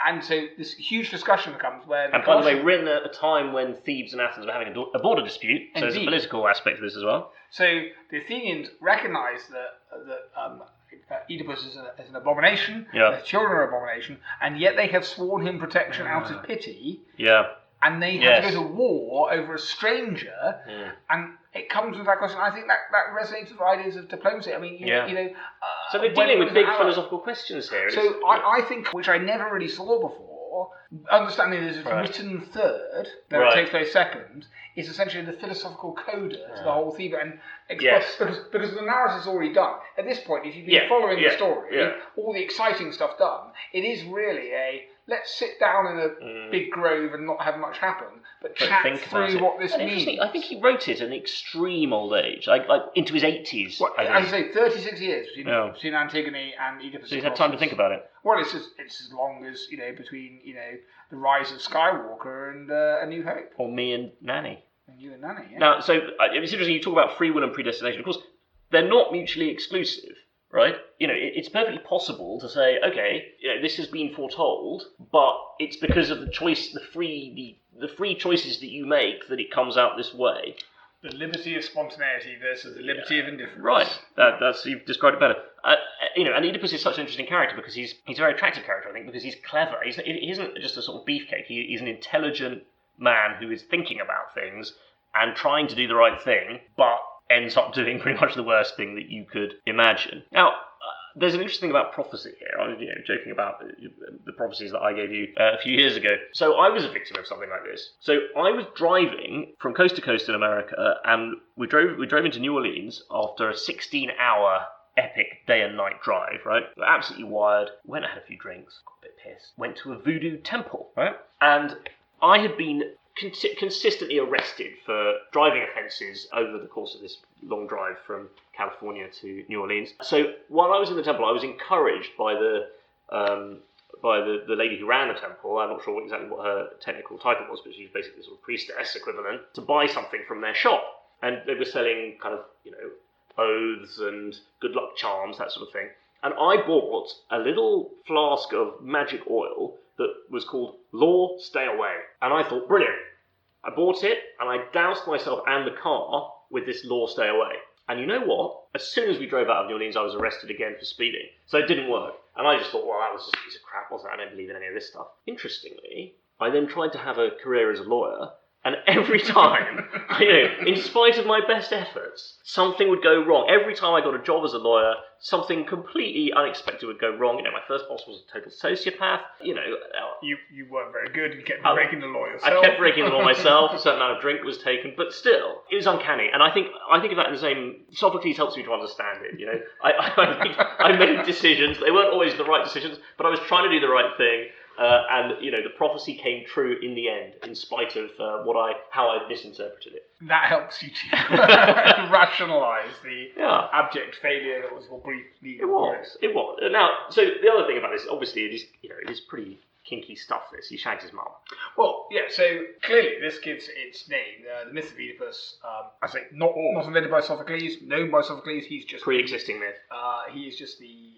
Speaker 2: And so this huge discussion comes where...
Speaker 1: And by the way, written at a time when Thebes and Athens were having a border dispute, so there's a political aspect to this as well.
Speaker 2: So the Athenians recognise that Oedipus is an abomination, his children are an abomination, and yet they have sworn him protection out of pity.
Speaker 1: Yeah.
Speaker 2: And they have to go to war over a stranger, and it comes with that question. I think that resonates with ideas of diplomacy. I mean,
Speaker 1: so they're dealing with big philosophical questions here.
Speaker 2: So I think, which I never really saw before, understanding there's a written third, that it takes place second, is essentially the philosophical coda to the whole Theban. Because the narrative is already done. At this point, if you've been following the story, all the exciting stuff done, it is really let's sit down in a big grove and not have much happen, but chat through what this means.
Speaker 1: I think he wrote it at an extreme old age, like into his 80s.
Speaker 2: As I say, 36 years between Antigone and Oedipus.
Speaker 1: So he's had time to think about it.
Speaker 2: Well, it's as long as between the rise of Skywalker and A New Hope,
Speaker 1: or me and Nanny.
Speaker 2: And you and Nanny. Yeah.
Speaker 1: Now, so it's interesting. You talk about free will and predestination. Of course, they're not mutually exclusive. Right? It's perfectly possible to say, okay, this has been foretold, but it's because of the choice, the free choices that you make that it comes out this way.
Speaker 2: The liberty of spontaneity versus the liberty of indifference.
Speaker 1: Right. That's you've described it better. And Oedipus is such an interesting character because he's a very attractive character, I think, because he's clever. He isn't just a sort of beefcake. He's an intelligent man who is thinking about things and trying to do the right thing, but ends up doing pretty much the worst thing that you could imagine. Now, there's an interesting thing about prophecy here. I was joking about the prophecies that I gave you a few years ago. So I was a victim of something like this. So I was driving from coast to coast in America, and we drove into New Orleans after a 16-hour epic day and night drive, right? We were absolutely wired. Went and had a few drinks, got a bit pissed. Went to a voodoo temple, right? And I had been consistently arrested for driving offences over the course of this long drive from California to New Orleans. So while I was in the temple, I was encouraged by the lady who ran the temple. I'm not sure exactly what her technical title was, but she was basically sort of priestess equivalent, to buy something from their shop. And they were selling kind of, oaths and good luck charms, that sort of thing. And I bought a little flask of magic oil that was called Law, Stay Away. And I thought, brilliant. I bought it, and I doused myself and the car with this law stay away. And you know what? As soon as we drove out of New Orleans, I was arrested again for speeding. So it didn't work. And I just thought, well, that was just a piece of crap, wasn't it? I don't believe in any of this stuff. Interestingly, I then tried to have a career as a lawyer, and every time, in spite of my best efforts, something would go wrong. Every time I got a job as a lawyer, something completely unexpected would go wrong. My first boss was a total sociopath.
Speaker 2: You weren't very good. You kept breaking the law yourself.
Speaker 1: I kept breaking the law myself. A certain amount of drink was taken, but still, it was uncanny. And I think of that in the same. Sophocles helps me to understand it. I made decisions. They weren't always the right decisions, but I was trying to do the right thing. And the prophecy came true in the end, in spite of how I misinterpreted it.
Speaker 2: That helps you to rationalise the abject failure that was your brief legal career.
Speaker 1: It was. Now, so the other thing about this, obviously, it is pretty kinky stuff. This he shags his mum.
Speaker 2: Well, yeah. So clearly, this gives its name. The myth of Oedipus. I say not invented by Sophocles, known by Sophocles. He's just
Speaker 1: pre-existing myth.
Speaker 2: He is just the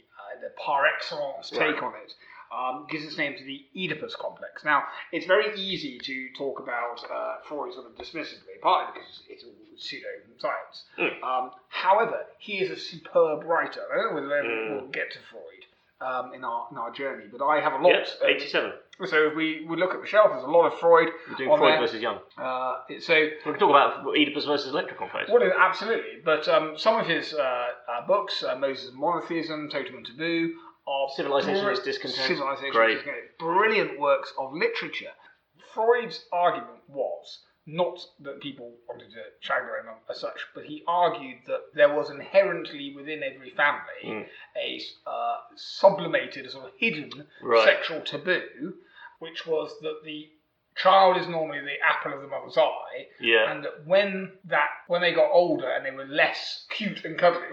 Speaker 2: par excellence take on it. Gives its name to the Oedipus complex. Now, it's very easy to talk about Freud sort of dismissively, partly because it's all pseudo-science. However, he is a superb writer. I don't know whether we'll get to Freud in our journey, but I have a lot.
Speaker 1: Yes, 87.
Speaker 2: So if we look at the shelf, there's a lot of Freud.
Speaker 1: We're doing Freud versus Young.
Speaker 2: So
Speaker 1: we can talk about Oedipus versus Electra complex.
Speaker 2: Well, absolutely. But some of his books, Moses' Monotheism, Totem and Taboo,
Speaker 1: Civilization is Discontent.
Speaker 2: Great. Brilliant works of literature. Freud's argument was not that people wanted to shag their own as such, but he argued that there was inherently within every family a sublimated, a sort of hidden sexual taboo, which was that the child is normally the apple of the mother's eye, and that when they got older and they were less cute and cuddly,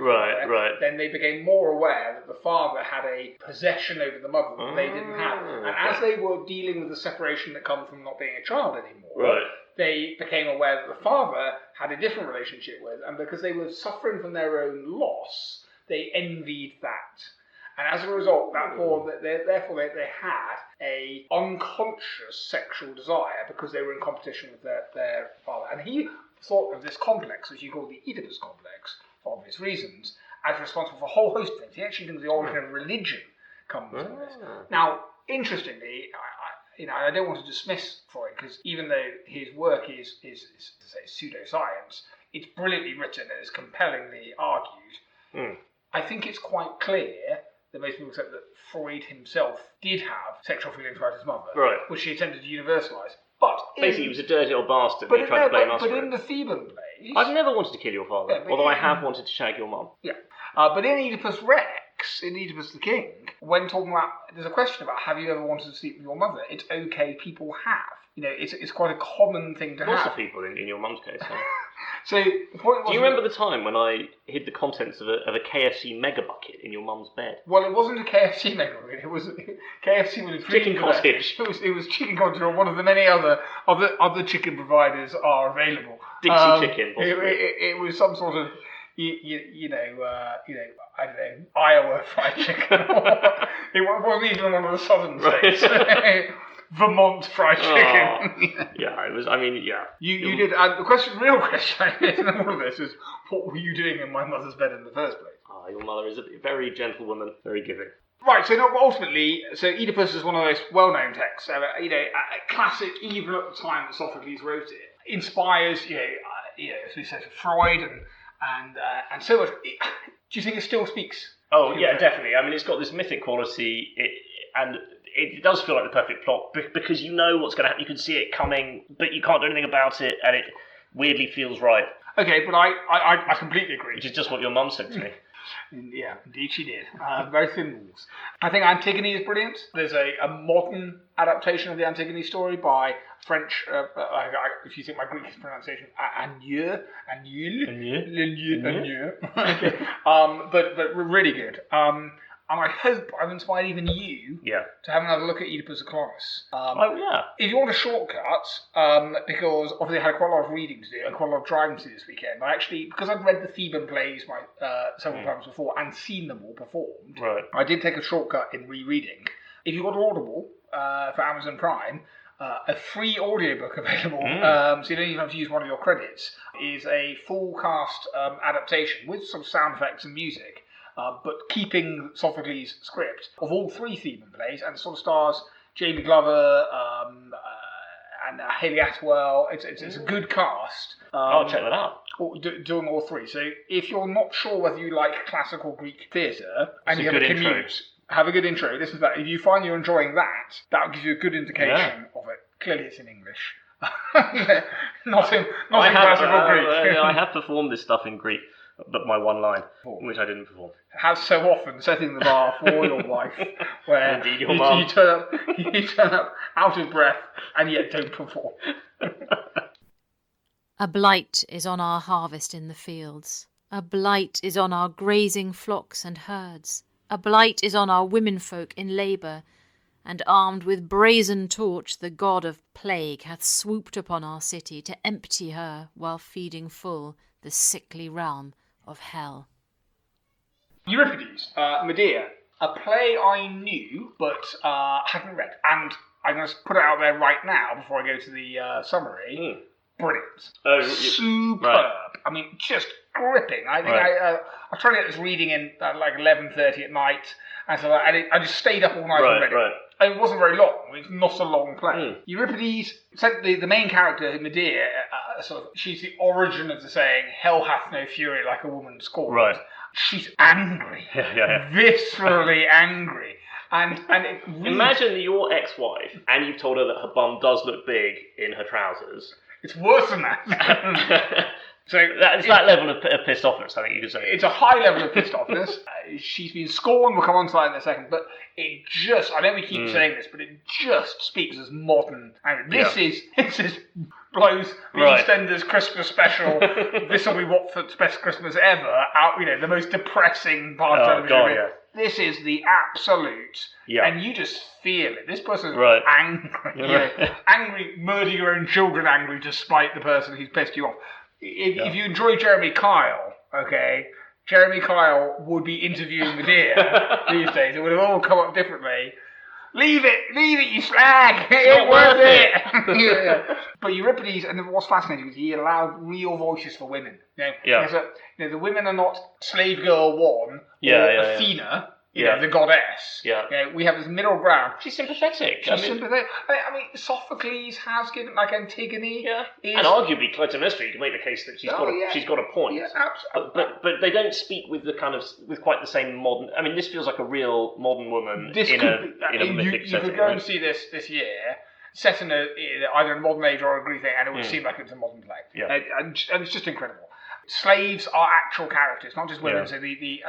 Speaker 2: then they became more aware that the father had a possession over the mother that they didn't have. And as they were dealing with the separation that comes from not being a child anymore, they became aware that the father had a different relationship with, and because they were suffering from their own loss, they envied that. And as a result, therefore, they had a unconscious sexual desire because they were in competition with their father. And he thought of this complex, which he called the Oedipus complex, for obvious reasons, as responsible for a whole host of things. He actually thinks the origin of religion comes from this. Now, interestingly, I don't want to dismiss Freud, because even though his work is to say, pseudoscience, it's brilliantly written and is compellingly argued. I think it's quite clear that most people accept that Freud himself did have sexual feelings about his mother, which he attempted to universalise. But
Speaker 1: basically, he was a dirty old bastard and he tried to blame us for it.
Speaker 2: But in the Theban plays...
Speaker 1: I've never wanted to kill your father, although I have wanted to shag your mum.
Speaker 2: Yeah. But in Oedipus Rex, in Oedipus the King, when talking about... There's a question about, have you ever wanted to sleep with your mother? It's okay, people have. It's quite a common thing to have.
Speaker 1: Lots of people in your mum's case.
Speaker 2: So the point was...
Speaker 1: Do you remember the time when I hid the contents of a KFC mega bucket in your mum's bed?
Speaker 2: Well, it wasn't a KFC mega bucket. It was KFC with a
Speaker 1: chicken cottage.
Speaker 2: It was chicken cottage, or one of the many other chicken providers are available.
Speaker 1: Dixie chicken.
Speaker 2: It was some sort of I don't know, Iowa fried chicken. It wasn't even one of the southern states. Vermont fried chicken.
Speaker 1: Yeah, it was. I mean, yeah.
Speaker 2: You did. And the real question in all of this is, what were you doing in my mother's bed in the first place?
Speaker 1: Your mother is a very gentle woman, very giving.
Speaker 2: Right. So ultimately, Oedipus is one of those well-known texts. A classic, even at the time that Sophocles wrote it, inspires as we said, Freud and so much. Do you think it still speaks?
Speaker 1: Oh yeah, definitely. I mean, it's got this mythic quality, and it does feel like the perfect plot because you know what's going to happen. You can see it coming, but you can't do anything about it, and it weirdly feels right.
Speaker 2: Okay, but I completely agree.
Speaker 1: Which is just what your mum said to me.
Speaker 2: Yeah, indeed she did. Very thin walls. I think Antigone is brilliant. There's a modern adaptation of the Antigone story by French, if you think my Greek pronunciation, Agneux. Okay. But really good. And I hope I've inspired even you to have another look at Oedipus and Colonus. If you want a shortcut, because obviously I had quite a lot of reading to do and quite a lot of driving to do this weekend, but actually, because I'd read the Theban plays several times before and seen them all performed, I did take a shortcut in rereading. If you've got Audible for Amazon Prime, a free audiobook available, so you don't even have to use one of your credits, is a full cast adaptation with some sound effects and music, but keeping Sophocles' script of all 3 Theban plays, and sort of stars Jamie Glover and Haley Atwell. It's a good cast.
Speaker 1: I'll check that out.
Speaker 2: Doing all 3. So if you're not sure whether you like classical Greek theatre and you have a commute, have a good intro. Listen to that. If you find you're enjoying that, that'll give you a good indication of it. Clearly, it's in English. not in classical Greek.
Speaker 1: I have performed this stuff in Greek, but my one line, which I didn't perform.
Speaker 2: Has so often setting the bar for your wife, where
Speaker 1: Indeed, your
Speaker 2: you turn up out of breath and yet don't perform.
Speaker 3: A blight is on our harvest in the fields. A blight is on our grazing flocks and herds. A blight is on our womenfolk in labour, and armed with brazen torch the god of plague hath swooped upon our city to empty her while feeding full the sickly realm of hell.
Speaker 2: Euripides, Medea, a play I knew but hadn't read, and I'm going to put it out there right now before I go to the summary. Brilliant. Superb.
Speaker 1: Right.
Speaker 2: I mean, just gripping. I think I tried to get this reading in like 11:30 at night, and so I just stayed up all night and read it. And it wasn't very long. It's not a long play. Euripides, the main character, Medea, she's the origin of the saying, "Hell hath no fury like a woman scorned."
Speaker 1: Right.
Speaker 2: She's angry, viscerally angry. And it really...
Speaker 1: Imagine that your ex-wife, and you've told her that her bum does look big in her trousers.
Speaker 2: It's worse than that. So
Speaker 1: it's that level of pissed offness, I think you could say.
Speaker 2: It's a high level of pissed offness. She's been scorned. We'll come on to that in a second. But it just, I know we keep saying this, but it just speaks as modern. And this is blows the EastEnders Christmas special. This will be Watford's best Christmas ever. Out, the most depressing part of television.
Speaker 1: God, yeah.
Speaker 2: This is the absolute, and you just feel it. This person's angry, angry, murder your own children, angry to spite the person who's pissed you off. If you enjoy Jeremy Kyle, Jeremy Kyle would be interviewing Medea these days. It would have all come up differently. Leave it, you slag! It ain't worth it! But Euripides, and what's fascinating is he allowed real voices for women. The women are not slave girl 1 or Athena, the goddess. We have this middle ground.
Speaker 1: She's sympathetic.
Speaker 2: Sympathetic. I mean, Sophocles has given, like Antigone.
Speaker 1: And arguably, Clytemnestra, you can make the case that she's got a point.
Speaker 2: Yeah, absolutely.
Speaker 1: But they don't speak with with quite the same modern. I mean, this feels like a real modern woman in a mythic setting.
Speaker 2: You could go and see this year, set in either a modern age or a Greek thing, and it would seem like it's a modern play. And it's just incredible. Slaves are actual characters, not just women. So the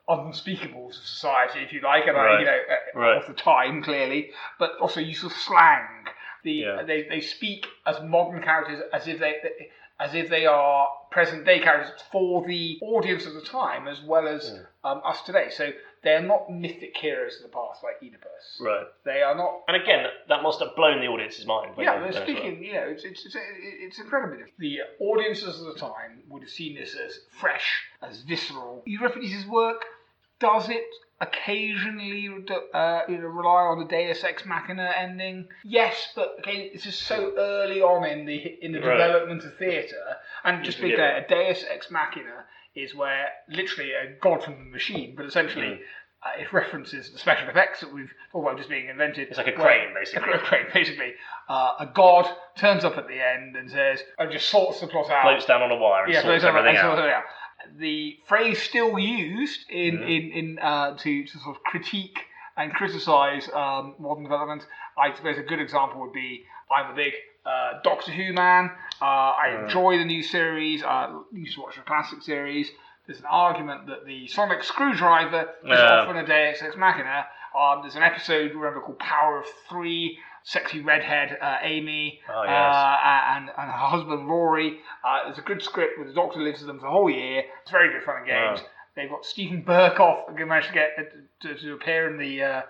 Speaker 2: unspeakables of society, if you like, and of the time, clearly, but also use of slang. They speak as modern characters, as if they are present day characters for the audience of the time as well as us today. So they're not mythic heroes of the past like Oedipus.
Speaker 1: Right.
Speaker 2: They are not.
Speaker 1: And again, that must have blown the audience's mind.
Speaker 2: They're speaking. It's incredible. The audiences of the time would have seen this as fresh, as visceral. Euripides' work does it occasionally rely on the Deus Ex Machina ending? Yes, but again, this is so early on in the development of theatre, and just to be clear, a Deus Ex Machina is where literally a god from the machine, but essentially it references the special effects that we've talked about just being invented.
Speaker 1: It's like a crane, basically.
Speaker 2: A crane, basically. A god turns up at the end and says, and just sorts the plot out.
Speaker 1: Floats down on a wire and sorts everything out. The phrase still used to sort of critique and criticise modern development. I suppose a good example would be, I'm a big Doctor Who man. I enjoy the new series. I used to watch the classic series. There's an argument that the sonic screwdriver is often a Deus Ex Machina. There's an episode, remember, called Power of Three. Sexy redhead Amy and her husband Rory. There's a good script where the Doctor lives with them for the whole year. It's very good fun and games. They've got Stephen Burkoff who managed to get to appear in the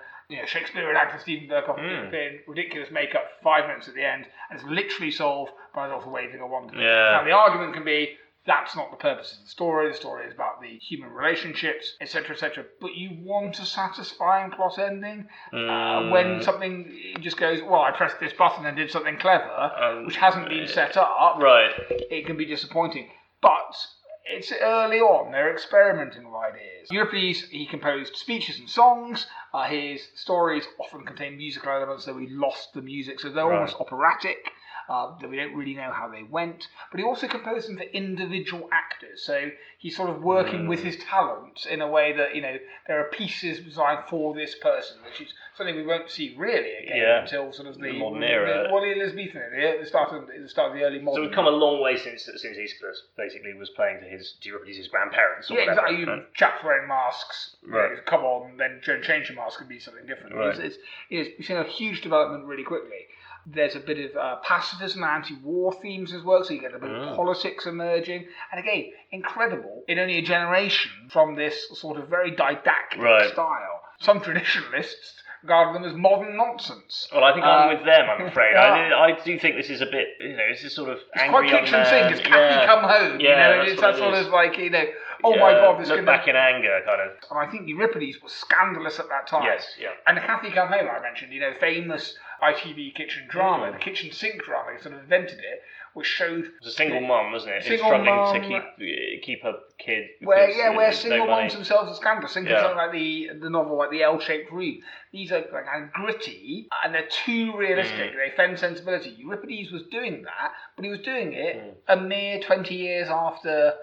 Speaker 1: Shakespearean actor Stephen Burkoff appear in ridiculous makeup for 5 minutes at the end, and it's literally solved by the Doctor waving a wand. Now the argument can be,
Speaker 2: That's not the purpose of the story. The story is about the human relationships, etc., etc. But you want a satisfying plot ending. When something just goes, well, I pressed this button and did something clever, which hasn't been set up,
Speaker 1: right?
Speaker 2: It can be disappointing. But it's early on. They're experimenting with ideas. Euripides, he composed speeches and songs. His stories often contain musical elements, though we lost the music, so they're almost operatic. That we don't really know how they went, but he also composed them for individual actors. So he's sort of working with his talent in a way that, you know, there are pieces designed for this person, which is something we won't see really again until sort of the
Speaker 1: modern era.
Speaker 2: The Elizabethan era, the start of the early modern.
Speaker 1: So we've come a long way since Aeschylus basically was playing to Euripides' his grandparents. Or
Speaker 2: exactly. You chaps wearing masks,
Speaker 1: right?
Speaker 2: You know, come on, then change the mask and be something different.
Speaker 1: Right.
Speaker 2: We've seen a huge development really quickly. There's a bit of pacifism and anti-war themes as well, so you get a bit of politics emerging. And again, incredible, in only a generation from this sort of very didactic style. Some traditionalists regard them as modern nonsense.
Speaker 1: Well, I think I'm with them, I'm afraid. I do think this is a bit, you know, this is sort of angry
Speaker 2: quite kitchen sink. It's Cathy come home.
Speaker 1: Yeah,
Speaker 2: you know, it's that sort of like, you know, oh my God, this
Speaker 1: look back in anger, kind of.
Speaker 2: And I think Euripides was scandalous at that time.
Speaker 1: Yes, yeah.
Speaker 2: And Cathy Come Home, I mentioned, you know, famous ITV kitchen drama, the kitchen sink drama, he sort of invented it, which showed...
Speaker 1: It was a single mum, wasn't it?
Speaker 2: Single
Speaker 1: struggling
Speaker 2: mum,
Speaker 1: to keep her kid...
Speaker 2: Where single mums themselves are scandalous. Think of something like the novel, like The L-Shaped Room. These are like kind of gritty, and they're too realistic. They offend sensibility. Euripides was doing that, but he was doing it a mere 20 years after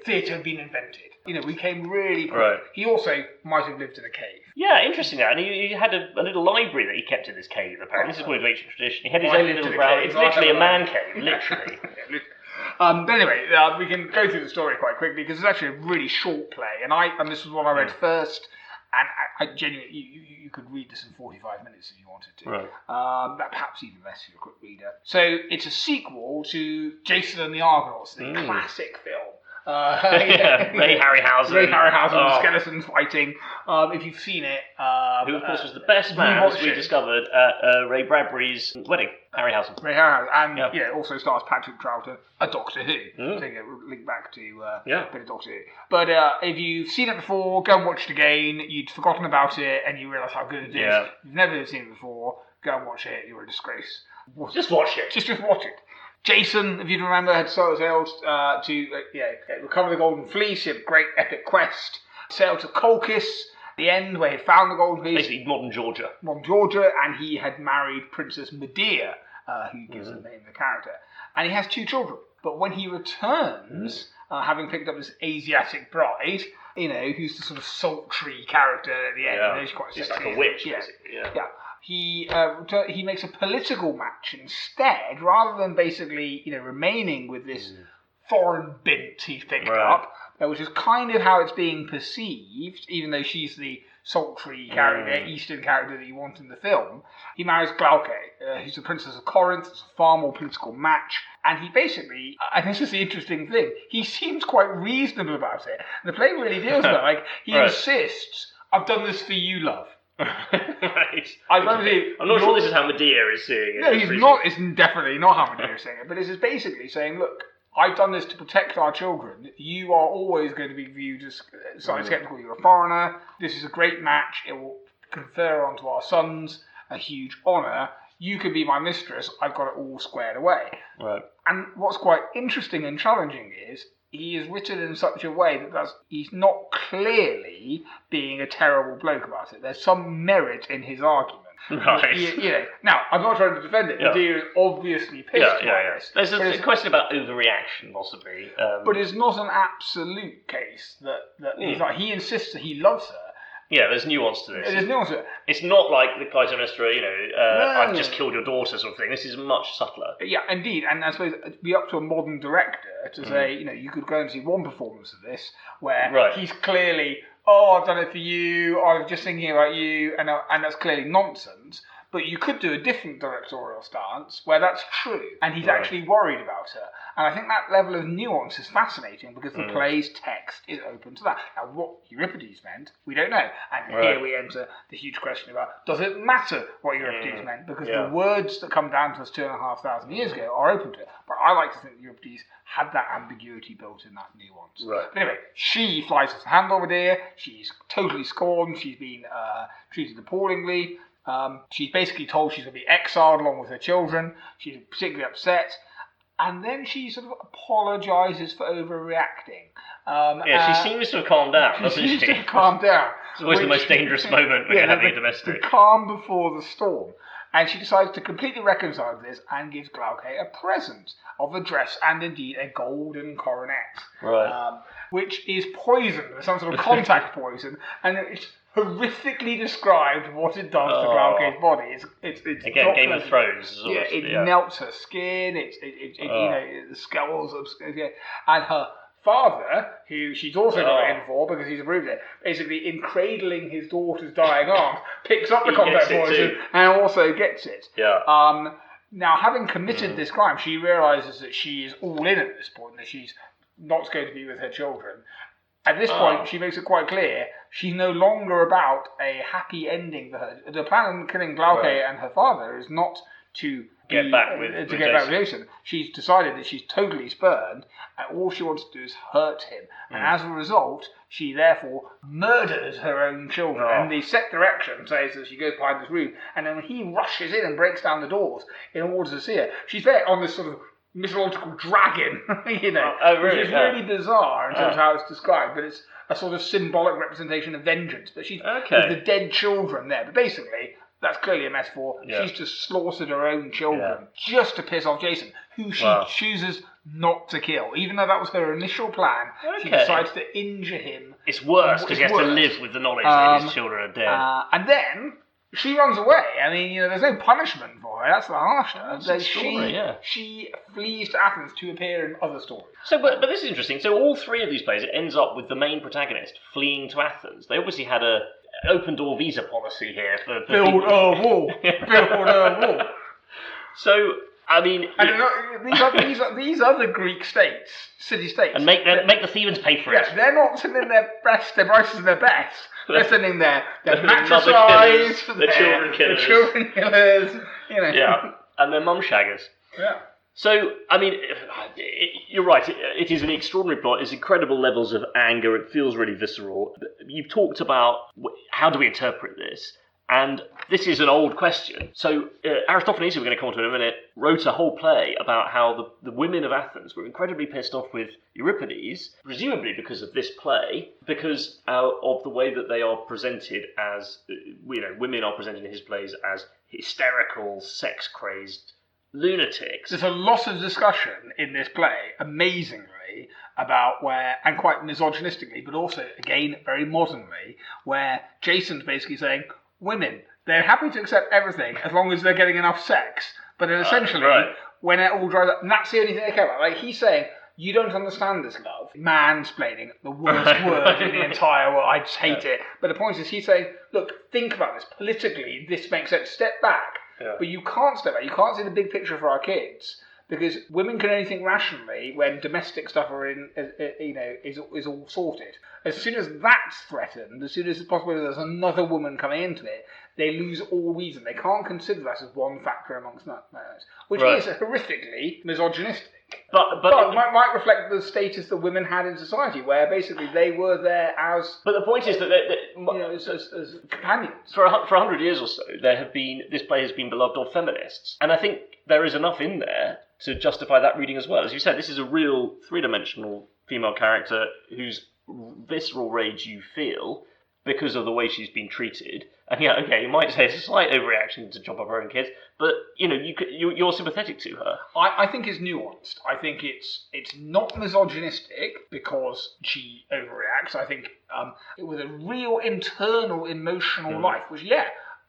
Speaker 2: theatre had been invented. You know, we came really quick.
Speaker 1: Right.
Speaker 2: He also might have lived in a cave.
Speaker 1: Yeah, interesting that. And he had a little library that he kept in his cave, apparently. This is one of ancient tradition. He had his own little brown... It's literally a man cave, literally.
Speaker 2: But anyway, we can go through the story quite quickly because it's actually a really short play. And this was what I read first. And I genuinely, you could read this in 45 minutes if you wanted to.
Speaker 1: Right.
Speaker 2: Perhaps even less if you're a quick reader. So it's a sequel to Jason and the Argonauts, the classic film.
Speaker 1: Ray
Speaker 2: Harryhausen, skeletons fighting. If you've seen it,
Speaker 1: who of course was the best man, as we discovered at Ray Bradbury's wedding. Harryhausen, and also stars Patrick Troughton, a Doctor Who. So you link back to a bit of Doctor Who. But if you've seen it before, go and watch it again. You'd forgotten about it, and you realise how good it is. If you've never seen it before, go and watch it. You're a disgrace. Just watch it.
Speaker 2: Just watch it. Jason, if you remember, had sailed to recover the Golden Fleece. He had a great epic quest. Sailed to Colchis, the end where he found the Golden Fleece.
Speaker 1: Basically, modern Georgia.
Speaker 2: And he had married Princess Medea, who gives the name of the character. And he has 2 children. But when he returns, having picked up this Asiatic bride, you know, who's the sort of sultry character at the end. You know, she's quite
Speaker 1: just like a witch, basically.
Speaker 2: He makes a political match instead, rather than basically, you know, remaining with this foreign bint he picked up, which is kind of how it's being perceived, even though she's the sultry character, Eastern character that you want in the film. He marries Glauce, who's the Princess of Corinth. It's a far more political match. And he basically, and this is the interesting thing, he seems quite reasonable about it. And the play really deals with it. Like, he insists, I've done this for you, love.
Speaker 1: Right.
Speaker 2: I'm
Speaker 1: not sure this is how Medea is seeing it.
Speaker 2: No, he's not. It's definitely not how Medea is seeing it. But this is basically saying, look, I've done this to protect our children. You are always going to be viewed as slightly sceptical. You're a foreigner. This is a great match. It will confer onto our sons a huge honour. You can be my mistress. I've got it all squared away.
Speaker 1: Right.
Speaker 2: And what's quite interesting and challenging is he is written in such a way that he's not clearly being a terrible bloke about it. There's some merit in his argument.
Speaker 1: Right.
Speaker 2: You know, now, I'm not trying to defend it. Medea is obviously pissed by this.
Speaker 1: There's a question about overreaction, possibly.
Speaker 2: But it's not an absolute case that he's like, he insists that he loves her.
Speaker 1: Yeah, there's nuance to this.
Speaker 2: There's nuance to it.
Speaker 1: It's not like the Clytemnestra, you know, I've just killed your daughter sort of thing. This is much subtler.
Speaker 2: Yeah, indeed. And I suppose it'd be up to a modern director to say, you know, you could go and see one performance of this where he's clearly, I've done it for you, I was just thinking about you, and that's clearly nonsense. But you could do a different directorial stance where that's true, and he's
Speaker 1: Right.
Speaker 2: actually worried about her. And I think that level of nuance is fascinating because the play's text is open to that. Now, what Euripides meant, we don't know. And here we enter the huge question about, does it matter what Euripides meant? Because the words that come down to us 2,500 years ago are open to it. But I like to think that Euripides had that ambiguity built in, that nuance.
Speaker 1: Right.
Speaker 2: But anyway, she flies off the handle with Medea. She's totally scorned. She's been treated appallingly. She's basically told she's going to be exiled along with her children. She's particularly upset. And then she sort of apologises for overreacting.
Speaker 1: She seems to have calmed down, doesn't she?
Speaker 2: She seems to have calmed down.
Speaker 1: It's always the most dangerous moment when you're having a domestic.
Speaker 2: The calm before the storm. And she decides to completely reconcile with this and gives Glauce a present of a dress and indeed a golden coronet.
Speaker 1: Right.
Speaker 2: Which is poisoned, some sort of contact poison, and it's horrifically described what it does to Glauce's body. It's
Speaker 1: again, Game of Thrones.
Speaker 2: It melts her skin. You know, the skulls, and her father, who she's also got in for because he's approved it, basically in cradling his daughter's dying arms, picks up the contact poison and also gets it.
Speaker 1: Yeah.
Speaker 2: Now, having committed this crime, she realises that she is all in at this point, that she's not going to be with her children. At this point, she makes it quite clear she's no longer about a happy ending for her. The plan of killing Glauce and her father is not to get back with Jason. She's decided that she's totally spurned, and all she wants to do is hurt him. And as a result, she therefore murders her own children. And the set direction says that she goes behind this room, and then when he rushes in and breaks down the doors in order to see her, she's there on this sort of mythological dragon, you know, which is really bizarre in terms of how it's described, but it's a sort of symbolic representation of vengeance. But she's with the dead children there. But basically, that's clearly a metaphor. Yeah. She's just slaughtered her own children just to piss off Jason, who she chooses not to kill. Even though that was her initial plan, she decides to injure him.
Speaker 1: It's worse because he has to live with the knowledge that his children are dead.
Speaker 2: And then she runs away. I mean, you know, there's no punishment for her. That's the harshness. She flees to Athens to appear in other stories.
Speaker 1: So, but this is interesting. So all three of these plays, it ends up with the main protagonist fleeing to Athens. They obviously had a open door visa policy here for
Speaker 2: build a wall. Build a wall.
Speaker 1: So, I mean,
Speaker 2: these are the Greek states, city-states,
Speaker 1: and make the Thebans pay for it.
Speaker 2: Yes, they're not sending their brightest and their best. They're sending their matricides,
Speaker 1: their children killers,
Speaker 2: you know.
Speaker 1: Yeah, and their mum shaggers.
Speaker 2: Yeah.
Speaker 1: So, I mean, you're right. It is an extraordinary plot. It's incredible levels of anger. It feels really visceral. You've talked about how do we interpret this, and this is an old question. So, Aristophanes, who we're going to come on to in a minute, wrote a whole play about how the women of Athens were incredibly pissed off with Euripides, presumably because of this play, because of the way that they are presented as, you know, women are presented in his plays as hysterical, sex-crazed lunatics.
Speaker 2: There's a lot of discussion in this play, amazingly, about where, and quite misogynistically, but also, again, very modernly, where Jason's basically saying, women, they're happy to accept everything as long as they're getting enough sex. But then essentially, when it all dries up, and that's the only thing they care about. Like, he's saying, you don't understand this, love. Mansplaining, the worst word in the entire world. I just hate it. But the point is, he's saying, look, think about this. Politically, this makes sense. Step back. Yeah. But you can't step back. You can't see the big picture for our kids, because women can only think rationally when domestic stuff is all sorted. As soon as that's threatened, as soon as it's possible there's another woman coming into it, they lose all reason. They can't consider that as one factor amongst others, which is horrifically misogynistic. But might reflect the status that women had in society, where basically they were there as.
Speaker 1: But the point is that
Speaker 2: as companions.
Speaker 1: For 100 years or so, this play has been beloved of feminists, and I think there is enough in there to justify that reading as well. As you said, this is a real three-dimensional female character whose visceral rage you feel because of the way she's been treated. And yeah, okay, you might say it's a slight overreaction to chop up her own kids, but you know, you're sympathetic to her.
Speaker 2: I think it's nuanced. I think it's not misogynistic because she overreacts. I think it was a real internal emotional life, which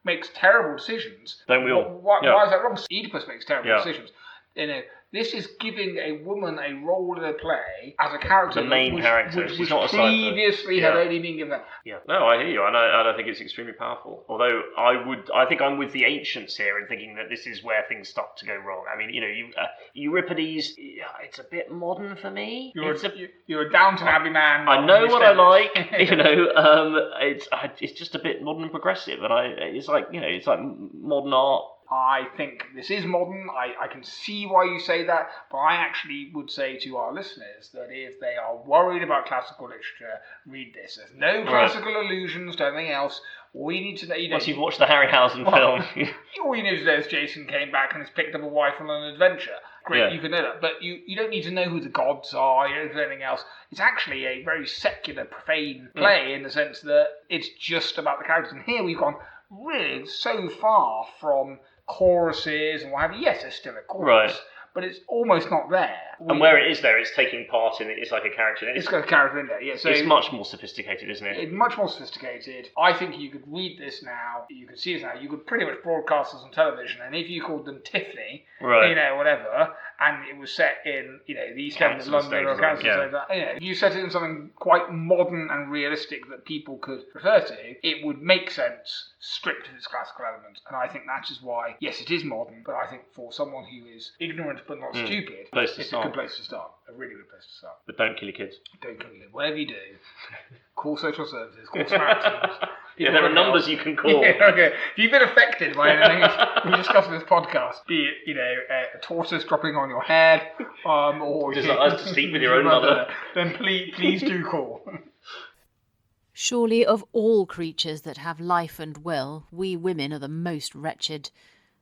Speaker 2: makes terrible decisions.
Speaker 1: Don't we all?
Speaker 2: Why is that wrong? Oedipus makes terrible decisions. You know, This is giving a woman a role in a play as a character,
Speaker 1: the main character.
Speaker 2: which
Speaker 1: She's not a
Speaker 2: previously had only been given.
Speaker 1: Yeah, no, I hear you, and I think it's extremely powerful. Although I think I'm with the ancients here in thinking that this is where things start to go wrong. I mean, Euripides, it's a bit modern for me.
Speaker 2: You're a Downton Abbey man.
Speaker 1: I know what I like. It's just a bit modern and progressive, and it's like modern art.
Speaker 2: I think this is modern. I can see why you say that, but I actually would say to our listeners that if they are worried about classical literature, read this. There's no classical allusions to anything else. All you need to know...
Speaker 1: Once you've watched the Harryhausen film.
Speaker 2: All you need to know is Jason came back and has picked up a wife on an adventure. Great, you can know that. But you don't need to know who the gods are, you don't need to know anything else. It's actually a very secular, profane play in the sense that it's just about the characters. And here we've gone really so far from choruses and what have you. Yes, there's still a chorus, but it's almost not there.
Speaker 1: And where it is there, it's taking part in it. It's like a character.
Speaker 2: It's got a character in there, yeah. So
Speaker 1: it's much more sophisticated, isn't it?
Speaker 2: It's much more sophisticated. I think you could read this now. You could see this now. You could pretty much broadcast this on television, and if you called them Tiffany, whatever, and it was set in, the East End of London or Council you set it in something quite modern and realistic that people could refer to, it would make sense stripped of its classical elements. And I think that is why, yes, it is modern, but I think for someone who is ignorant but not stupid, it's a good place to start. A really good place to start.
Speaker 1: But don't kill your kids.
Speaker 2: Don't kill your kids. Whatever you do, call social services, call Samaritans.
Speaker 1: There are numbers you can call.
Speaker 2: Okay. If you've been affected by anything we discussed in this podcast, be it, a tortoise dropping on your head, or
Speaker 1: desires to sleep with your own mother,
Speaker 2: then please do call.
Speaker 3: Surely of all creatures that have life and will, we women are the most wretched.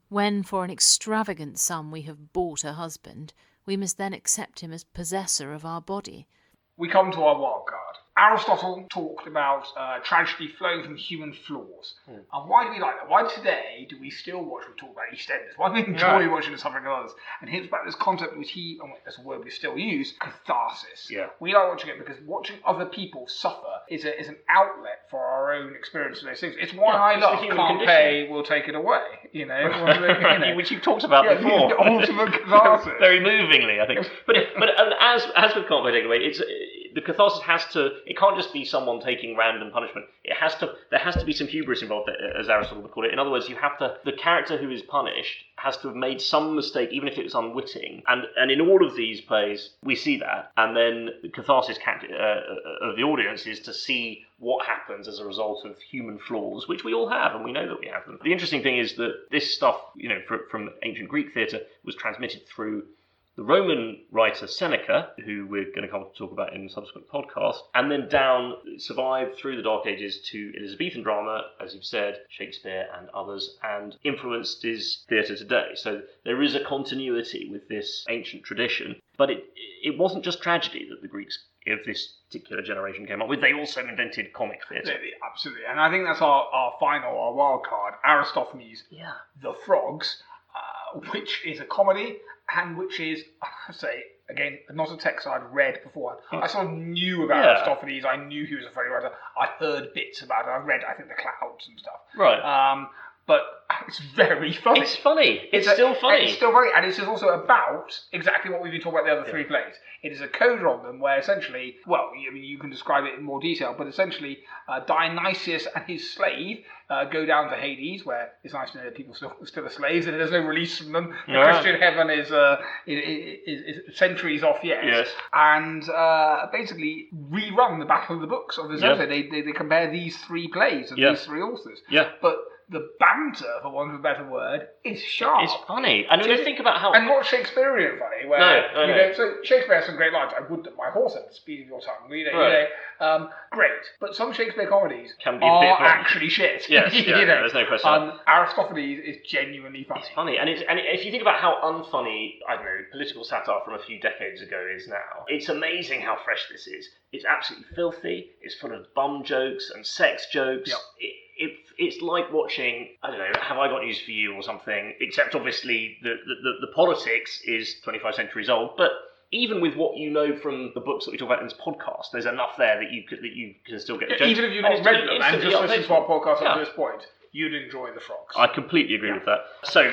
Speaker 3: When for an extravagant sum we have bought a husband, we must then accept him as possessor of our body.
Speaker 2: We come to our wildcard. Aristotle talked about tragedy flowing from human flaws. And why do we like that? Why today do we still watch, we talk about EastEnders, why do we enjoy watching The Suffering of Others? And here's about this concept which that's a word we still use, catharsis.
Speaker 1: Yeah.
Speaker 2: We like watching it because watching other people suffer is an outlet for our own experience of those things. It's why I love Can't Pay, We'll Take It Away.
Speaker 1: Which you've talked about before.
Speaker 2: The ultimate catharsis.
Speaker 1: Very movingly, I think. But as with Can't Pay, Take It Away, the catharsis has to. It can't just be someone taking random punishment. There has to be some hubris involved, as Aristotle would call it. In other words, the character who is punished has to have made some mistake, even if it was unwitting. And in all of these plays, we see that. And then the catharsis of the audience is to see what happens as a result of human flaws, which we all have, and we know that we have them. The interesting thing is that this stuff, from ancient Greek theatre, was transmitted through the Roman writer Seneca, who we're going to come to talk about in a subsequent podcast, and then survived through the Dark Ages to Elizabethan drama, as you've said, Shakespeare and others, and influenced his theatre today. So there is a continuity with this ancient tradition, but it wasn't just tragedy that the Greeks of this particular generation came up with. They also invented comic theatre.
Speaker 2: Absolutely. And I think that's our wild card, Aristophanes, The Frogs, which is a comedy, and which is, again, not a text I'd read before. I sort of knew about Aristophanes. I knew he was a funny writer. I heard bits about it. I read, I think, The Clouds and stuff.
Speaker 1: Right.
Speaker 2: But it's very funny.
Speaker 1: It's funny. It's still funny.
Speaker 2: It's still funny. And it's also about exactly what we've been talking about the other three plays. It is a coda on them where essentially, you can describe it in more detail, but essentially Dionysius and his slave go down to Hades, where it's nice to know that people still are slaves and there's no release from them. The Christian heaven is centuries off yet.
Speaker 1: Yes.
Speaker 2: And basically rerun the Battle of the Books of this episode. They compare these three plays of these three authors.
Speaker 1: Yeah.
Speaker 2: But the banter, for want of a better word, is sharp.
Speaker 1: It's funny. And when you think about how...
Speaker 2: And not Shakespearean funny, where... So Shakespeare has some great lines. I would that my horse had the speed of your tongue. Great. But some Shakespeare comedies are actually shit.
Speaker 1: Yes, there's no question.
Speaker 2: Aristophanes is genuinely funny.
Speaker 1: It's funny. And if you think about how unfunny, political satire from a few decades ago is now, it's amazing how fresh this is. It's absolutely filthy. It's full of bum jokes and sex jokes. Yep. It's like watching, Have I Got News for You or something, except obviously the politics is 25 centuries old, but even with what you know from the books that we talk about in this podcast, there's enough there that you can still get the jokes.
Speaker 2: Even if you've not read them and just listened to our podcast up to this point, you'd enjoy the frogs.
Speaker 1: I completely agree with that. So,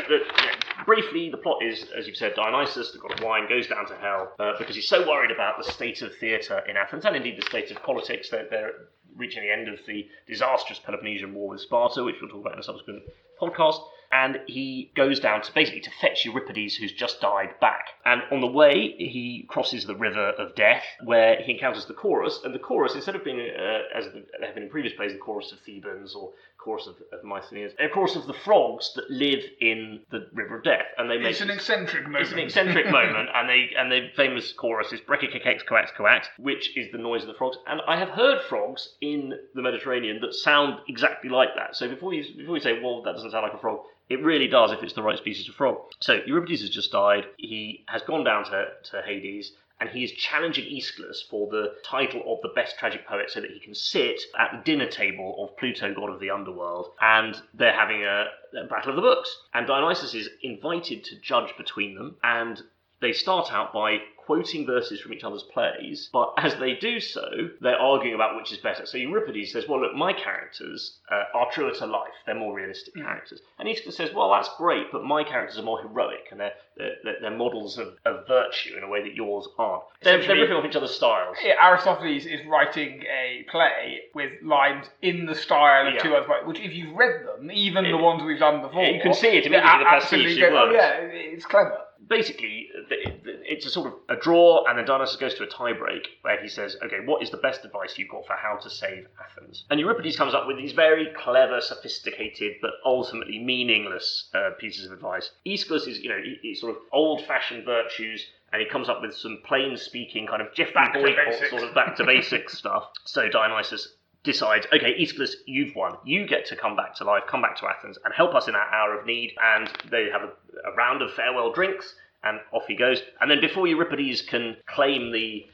Speaker 1: briefly, the plot is, as you've said, Dionysus, the god of wine, goes down to hell because he's so worried about the state of theatre in Athens, and indeed the state of politics. They're reaching the end of the disastrous Peloponnesian War with Sparta, which we'll talk about in a subsequent podcast. And he goes down to fetch Euripides, who's just died, back. And on the way, he crosses the river of death, where he encounters the chorus. And the chorus, instead of being, as they have been in previous plays, the chorus of Thebans or chorus of Mycenaeans, a chorus of the frogs that live in the river of death. And they
Speaker 2: It's an eccentric moment.
Speaker 1: It's an eccentric moment, and the famous chorus is Brekikekex coax coax, which is the noise of the frogs. And I have heard frogs in the Mediterranean that sound exactly like that. So before you say, well, that doesn't sound like a frog, it really does if it's the right species of frog. So Euripides has just died. He has gone down to Hades, and he is challenging Aeschylus for the title of the best tragic poet so that he can sit at the dinner table of Pluto, god of the underworld, and they're having a battle of the books. And Dionysus is invited to judge between them, and they start out by quoting verses from each other's plays, but as they do so, they're arguing about which is better. So Euripides says, well, look, my characters are truer to life. They're more realistic characters. And Aeschylus says, well, that's great, but my characters are more heroic, and they're models of virtue in a way that yours aren't. They're ripping off each other's styles.
Speaker 2: Yeah, Aristophanes is writing a play with lines in the style of two other plays, which if you've read them, even the ones we've done before...
Speaker 1: you can see it immediately in the pastiche.
Speaker 2: It's clever.
Speaker 1: Basically, it's a sort of a draw, and then Dionysus goes to a tiebreak where he says, okay, what is the best advice you've got for how to save Athens? And Euripides comes up with these very clever, sophisticated, but ultimately meaningless pieces of advice. Aeschylus is, he's sort of old-fashioned virtues, and he comes up with some plain-speaking kind of Geoffrey Boycott sort of back-to-basics stuff. So Dionysus decides, okay, Aeschylus, you've won. You get to come back to life, come back to Athens, and help us in our hour of need. And they have a round of farewell drinks, and off he goes. And then before Euripides can claim the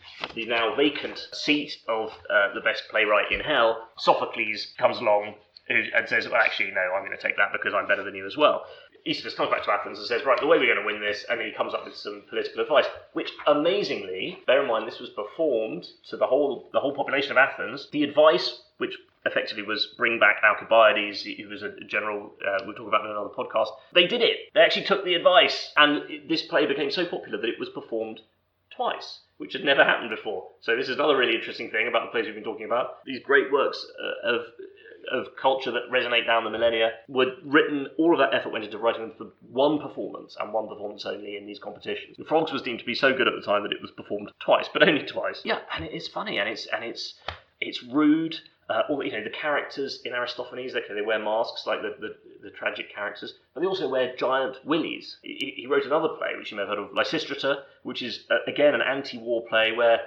Speaker 1: now vacant seat of the best playwright in hell, Sophocles comes along and says, well, actually, no, I'm going to take that because I'm better than you as well. Aeschylus comes back to Athens and says, right, the way we're going to win this, and then he comes up with some political advice, which amazingly, bear in mind this was performed to the whole population of Athens. The advice, which effectively was bring back Alcibiades, who was a general we'll talk about in another podcast, they did it. They actually took the advice, and this play became so popular that it was performed twice, which had never happened before. So this is another really interesting thing about the plays we've been talking about. These great works of culture that resonate down the millennia were written, all of that effort went into writing them for one performance, and one performance only in these competitions. The Frogs was deemed to be so good at the time that it was performed twice, but only twice. Yeah, and it is funny, and it's rude. All the characters in Aristophanes, they wear masks like the tragic characters, but they also wear giant willies. He wrote another play, which you may have heard of, Lysistrata, which is, again, an anti-war play where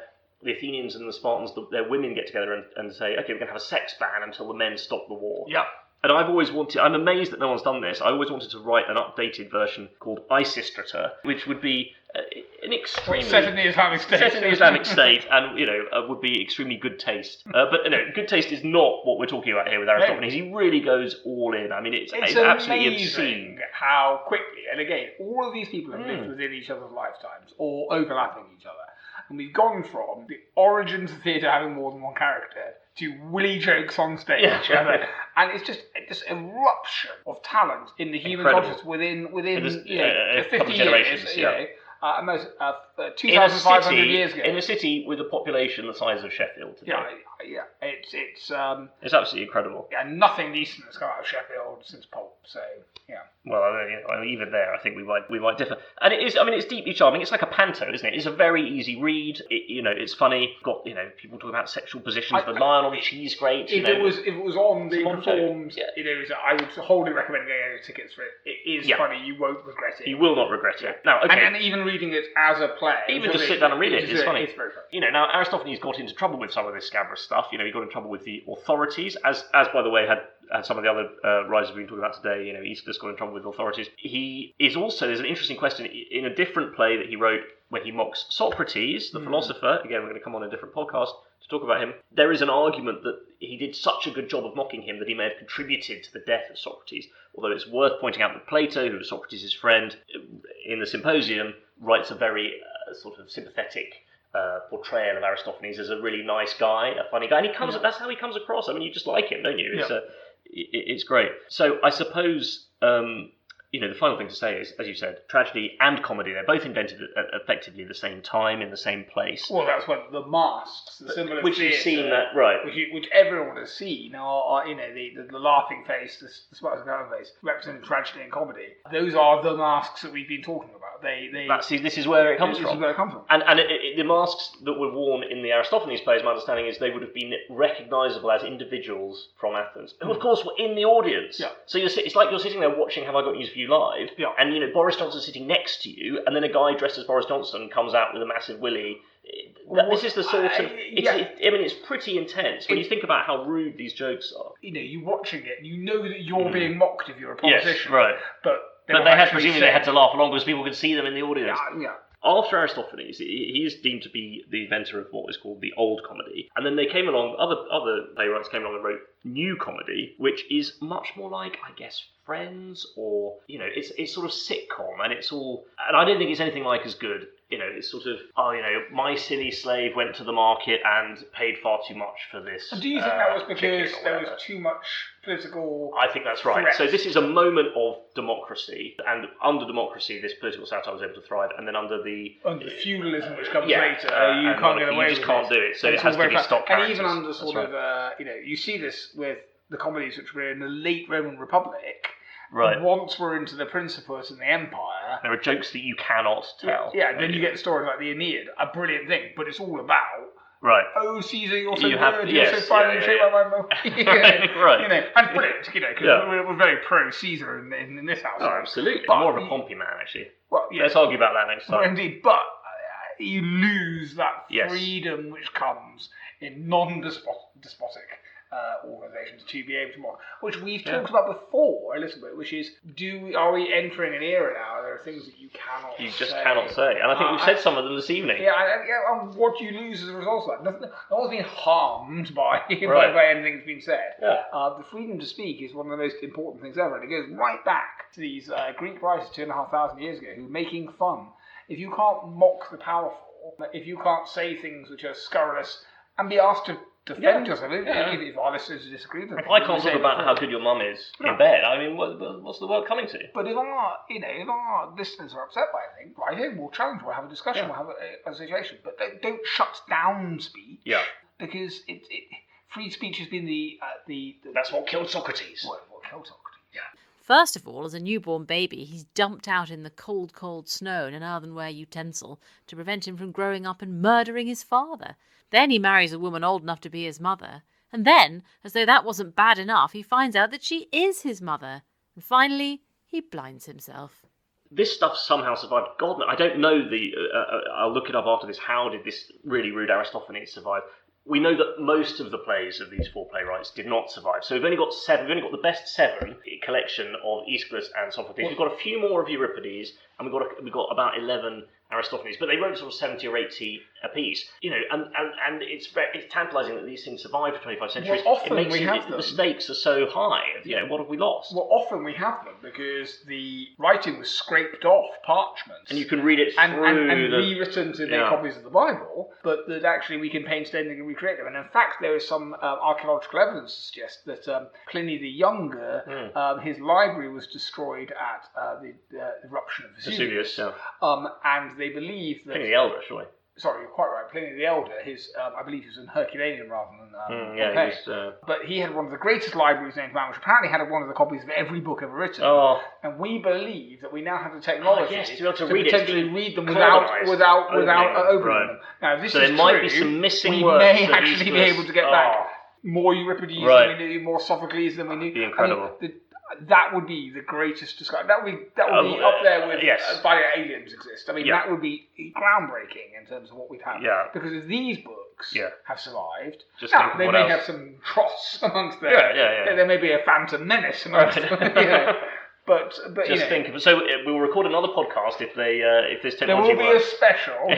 Speaker 1: the Athenians and the Spartans, their women get together and say, okay, we're going to have a sex ban until the men stop the war.
Speaker 2: Yeah.
Speaker 1: And I'm amazed that no one's done this. I always wanted to write an updated version called Lysistrata, which would be an extremely...
Speaker 2: Set in the Islamic State.
Speaker 1: Set in the Islamic State, and, would be extremely good taste. But, good taste is not what we're talking about here with Aristophanes. He really goes all in. I mean, it's absolutely obscene.
Speaker 2: How quickly, and again, all of these people have lived within each other's lifetimes, or overlapping each other. And we've gone from the origins of theatre having more than one character to willy jokes on stage. And it's just eruption of talent in the human consciousness within 50
Speaker 1: generations.
Speaker 2: years. Almost 2,500 years ago.
Speaker 1: In a city with a population the size of Sheffield today.
Speaker 2: It's
Speaker 1: absolutely incredible.
Speaker 2: Yeah, nothing decent has come out of Sheffield since pulp. So yeah.
Speaker 1: Well, even there, I think we might differ. And it is. I mean, it's deeply charming. It's like a panto, isn't it? It's a very easy read. It's funny. Got people talking about sexual positions. The lion on the cheese grate.
Speaker 2: If it was on the performed, I would wholly recommend getting tickets for it. It is funny. You won't regret it.
Speaker 1: You will not regret it. Now, okay.
Speaker 2: And even reading it as a play,
Speaker 1: even just sit down and read it, it's funny.
Speaker 2: It's very funny.
Speaker 1: Now Aristophanes got into trouble with some of this scabrous stuff. He got in trouble with the authorities, as by the way had some of the other writers we've been talking about today. Aeschylus got in trouble with authorities. He is also, there's an interesting question in a different play that he wrote when he mocks Socrates, the philosopher. Again, we're going to come on a different podcast to talk about him. There is an argument that he did such a good job of mocking him that he may have contributed to the death of Socrates. Although it's worth pointing out that Plato, who was Socrates' friend, in the Symposium, writes a very sort of sympathetic portrayal of Aristophanes as a really nice guy, a funny guy, and that's how he comes across. I mean, you just like him, don't you? It's great. So I suppose, the final thing to say is, as you said, tragedy and comedy, they're both invented at effectively the same time, in the same place.
Speaker 2: Well, that's when the masks, the symbol of
Speaker 1: which
Speaker 2: theatre,
Speaker 1: you've seen that, right.
Speaker 2: which everyone has seen, are the laughing face, the smart face, representing tragedy and comedy. Those are the masks that we've been talking about.
Speaker 1: This is where it comes from. And the masks that were worn in the Aristophanes plays, my understanding is they would have been recognisable as individuals from Athens, who of course were in the audience.
Speaker 2: Yeah.
Speaker 1: So it's like you're sitting there watching Have I Got News For You live, and Boris Johnson's sitting next to you, and then a guy dressed as Boris Johnson comes out with a massive willy. This is the sort of... it's pretty intense when you think about how rude these jokes are.
Speaker 2: You're watching it, you know that you're being mocked if you're a politician.
Speaker 1: Yes, right.
Speaker 2: But
Speaker 1: they had to laugh along because people could see them in the audience.
Speaker 2: Yeah.
Speaker 1: After Aristophanes, he is deemed to be the inventor of what is called the Old Comedy. And then they came along, other playwrights came along and wrote New Comedy, which is much more like, I guess, Friends, or, it's sort of sitcom, and it's all... And I don't think it's anything like as good. It's sort of, my silly slave went to the market and paid far too much for this.
Speaker 2: And do you think that was because there was too much political...
Speaker 1: I think that's right.
Speaker 2: threat?
Speaker 1: So this is a moment of democracy, and under democracy, this political satire was able to thrive, and then under the
Speaker 2: feudalism, which comes later, you can't get away with it.
Speaker 1: You just can't do it, so it has to be stock characters.
Speaker 2: And even under sort of, you see this with the comedies which were in the late Roman Republic.
Speaker 1: Right.
Speaker 2: Once we're into the Principate and the Empire...
Speaker 1: There are jokes that you cannot tell.
Speaker 2: Yeah, then you get stories like the Aeneid, a brilliant thing, but it's all about...
Speaker 1: Right.
Speaker 2: Oh, Caesar, you're so good, you're so fine, shaped by my mouth.
Speaker 1: Right.
Speaker 2: And brilliant, because we're very pro-Caesar in this house.
Speaker 1: Oh, absolutely.
Speaker 2: But
Speaker 1: more of a Pompey man, actually.
Speaker 2: Well,
Speaker 1: let's argue about that next time.
Speaker 2: Well, indeed, but you lose that freedom which comes in non-despotic organisations to be able to mock, which we've talked about before a little bit, which is, are we entering an era now? There are things that you cannot say.
Speaker 1: You just cannot say. And I think we've said some of them this evening.
Speaker 2: And what do you lose as a result of that? No one's been harmed by anything that's been said.
Speaker 1: Yeah.
Speaker 2: The freedom to speak is one of the most important things ever, and it goes right back to these Greek writers 2,500 years ago who were making fun. If you can't mock the powerful, if you can't say things which are scurrilous and be asked to defend yourself, if our listeners disagree with them.
Speaker 1: If I can't talk about how good your mum is in bed, I mean, what's the world coming to?
Speaker 2: But if our listeners are upset by anything, right, we'll challenge, we'll have a discussion, we'll have a situation. But don't shut down speech.
Speaker 1: Yeah.
Speaker 2: Because free speech has been the
Speaker 1: That's what killed Socrates.
Speaker 2: What killed Socrates? Yeah.
Speaker 3: First of all, as a newborn baby, he's dumped out in the cold, cold snow in an earthenware utensil to prevent him from growing up and murdering his father. Then he marries a woman old enough to be his mother. And then, as though that wasn't bad enough, he finds out that she is his mother. And finally, he blinds himself.
Speaker 1: This stuff somehow survived. God, I don't know I'll look it up after this. How did this really rude Aristophanes survive? We know that most of the plays of these four playwrights did not survive. So we've only got 7. We've only got the best 7 collection of Aeschylus and Sophocles. We've got a few more of Euripides, and we've got about 11 Aristophanes, but they wrote sort of 70 or 80 apiece. And it's tantalising that these things survive for 25 centuries.
Speaker 2: Well, often
Speaker 1: it makes the stakes are so high. What have we lost?
Speaker 2: Well, often we have them because the writing was scraped off parchments,
Speaker 1: and you can read it through
Speaker 2: and rewritten to their copies of the Bible. But that actually we can painstakingly recreate them. And in fact, there is some archaeological evidence to suggest that Pliny the Younger, his library was destroyed at the eruption of Vesuvius. And they believe that...
Speaker 1: Pliny the Elder, surely.
Speaker 2: Sorry, you're quite right. Pliny the Elder, I believe he was an Herculanean rather than Pompey. But he had one of the greatest libraries known to man, which apparently had one of the copies of every book ever written. Oh. And we believe that we now have the technology
Speaker 1: to be able to
Speaker 2: potentially read them without opening them. Now, if this is
Speaker 1: there might be some missing words.
Speaker 2: We may actually be able to get back more Euripides than we knew, more Sophocles than we knew.
Speaker 1: That'd be incredible.
Speaker 2: That would be the greatest discovery. That would be up there with aliens exist. I mean, that would be groundbreaking in terms of what we've had. Yeah. Because if these books have survived, they may have some dross amongst them. There may be a phantom menace amongst them. But
Speaker 1: just think of it. So we'll record another podcast if this technology
Speaker 2: works. There will be a special.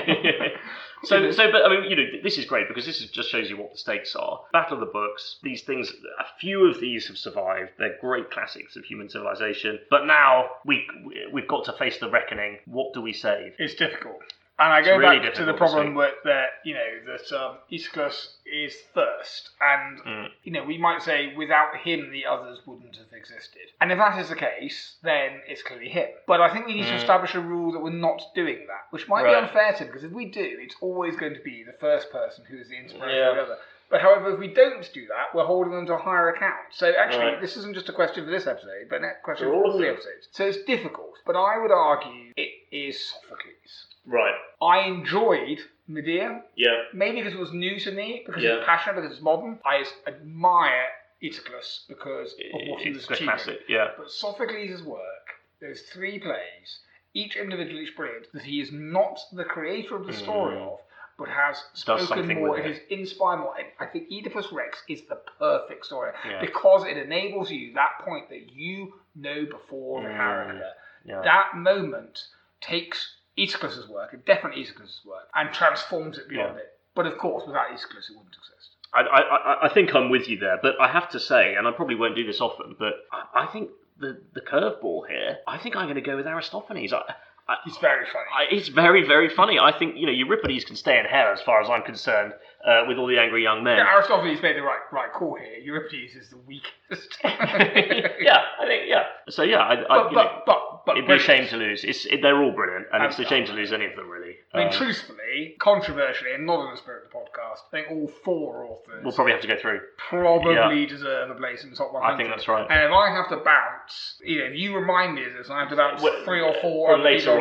Speaker 1: But I mean, this is great because this just shows you what the stakes are. Battle of the Books. These things, a few of these have survived. They're great classics of human civilization. But now we've got to face the reckoning. What do we save?
Speaker 2: It's difficult. And I go
Speaker 1: really
Speaker 2: back to the
Speaker 1: difficult to
Speaker 2: problem
Speaker 1: see.
Speaker 2: with that, that Aeschylus is first, and we might say without him the others wouldn't have existed. And if that is the case, then it's clearly him. But I think we need to establish a rule that we're not doing that, which might be unfair to him, because if we do, it's always going to be the first person who is the inspiration of the other. But however, if we don't do that, we're holding them to a higher account. So actually, this isn't just a question for this episode, but a question for all the episodes. So it's difficult. But I would argue it is Sophocles.
Speaker 1: Right.
Speaker 2: I enjoyed Medea.
Speaker 1: Yeah.
Speaker 2: Maybe because it was new to me, because it's passionate, because it's modern. I admire Aeschylus because of what he was achieving.
Speaker 1: Classic, yeah.
Speaker 2: But Sophocles' work, those 3 plays, each individually is brilliant, that he is not the creator of the story of, but has spoken more, it has inspired more. And I think Oedipus Rex is the perfect story, because it enables you that point that you know before the character. Yeah. That moment takes Aeschylus' work, and definitely Aeschylus' work, and transforms it beyond it. But of course, without Aeschylus, it wouldn't exist.
Speaker 1: I think I'm with you there, but I have to say, and I probably won't do this often, but I think the curveball here, I think I'm going to go with Aristophanes.
Speaker 2: He's very funny.
Speaker 1: It's very, very funny. I think, Euripides can stay in hell as far as I'm concerned, with all the angry young men.
Speaker 2: Yeah, Aristophanes made the right call here. Euripides is the weakest.
Speaker 1: So it'd be a shame to lose. They're all brilliant, and it's a shame to lose any of them, really.
Speaker 2: I mean, truthfully, controversially, and not in the spirit of the podcast, I think all 4 authors
Speaker 1: we'll probably have to go through.
Speaker 2: Probably deserve a place in the top 100.
Speaker 1: I think that's right.
Speaker 2: And if I have to bounce, if you remind me of this, and I have to bounce 3 or 4
Speaker 1: or later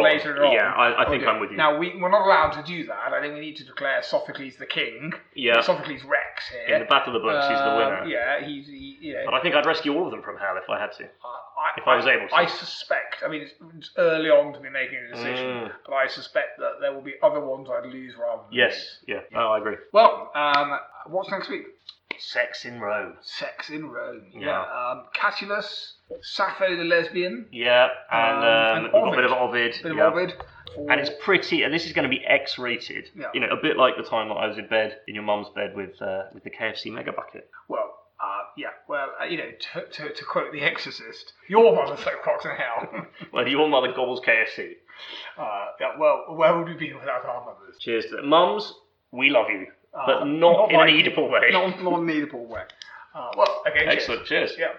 Speaker 1: on.
Speaker 2: Yeah,
Speaker 1: I think I'm with you.
Speaker 2: Now, we're not allowed to do that. I think we need to declare Sophocles the king.
Speaker 1: Yeah.
Speaker 2: Sophocles Rex here.
Speaker 1: In the Battle of the Books, he's the winner.
Speaker 2: Yeah,
Speaker 1: But I think I'd rescue all of them from hell if I had to. If I was able to.
Speaker 2: I suspect, it's early on to be making a decision, but I suspect that there will be other ones I'd lose rather than
Speaker 1: Yes,
Speaker 2: these.
Speaker 1: yeah. Oh, I agree.
Speaker 2: Well, what's next week?
Speaker 1: Sex in Rome.
Speaker 2: Sex in Rome, yeah. Catullus, Sappho the lesbian.
Speaker 1: Yeah, and we've got a bit of Ovid.
Speaker 2: Ovid.
Speaker 1: And it's pretty, and this is going to be X-rated. Yeah. A bit like the time that I was in bed, in your mum's bed, with the KFC mega bucket.
Speaker 2: Well, to quote The Exorcist, your mother so cocks in hell.
Speaker 1: Well, your mother gobbles KFC.
Speaker 2: Where would we be without our mothers?
Speaker 1: Cheers to that. Mums, we love you, but not in an Oedipal way.
Speaker 2: Not in an Oedipal way. Okay,
Speaker 1: excellent, cheers.
Speaker 2: Yeah.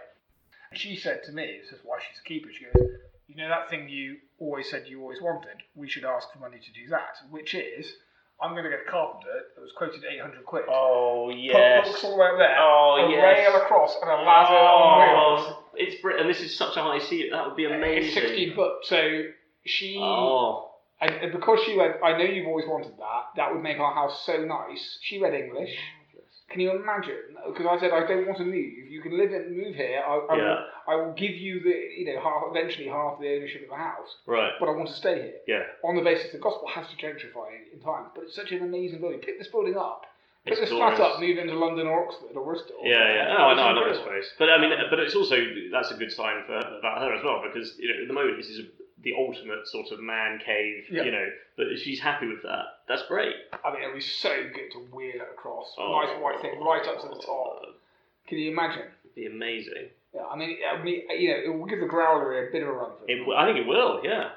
Speaker 2: She said to me, this is why she's a keeper, she goes, that thing you always said you always wanted, we should ask for money to do that, which is, I'm going to get a carpenter that was quoted £800.
Speaker 1: Oh, yes.
Speaker 2: Put books all the way up there.
Speaker 1: Oh,
Speaker 2: a rail across and a ladder on wheels.
Speaker 1: It's and this is such a high seat. That would be amazing.
Speaker 2: It's 16 foot. So she... And because she went, I know you've always wanted that. That would make our house so nice. She read English. Can you imagine? Because I said, I don't want to move. You can move here. I will give you eventually half the ownership of the house.
Speaker 1: Right.
Speaker 2: But I want to stay here.
Speaker 1: Yeah.
Speaker 2: On the basis the gospel has to gentrify in time. But it's such an amazing building. Pick this building up. Pick this flat up, move into London or Oxford or Bristol.
Speaker 1: Yeah. Oh, I know. I love this place. But I mean, but it's also, that's a good sign about her as well, because at the moment this is the ultimate sort of man cave. But if she's happy with that, that's great.
Speaker 2: I mean, it would be so good to wheel it across. Nice white thing right up to the top. Can you imagine?
Speaker 1: It'd be amazing.
Speaker 2: Yeah, I mean, it will give the growler a bit of a run for it.
Speaker 1: I think it will, yeah.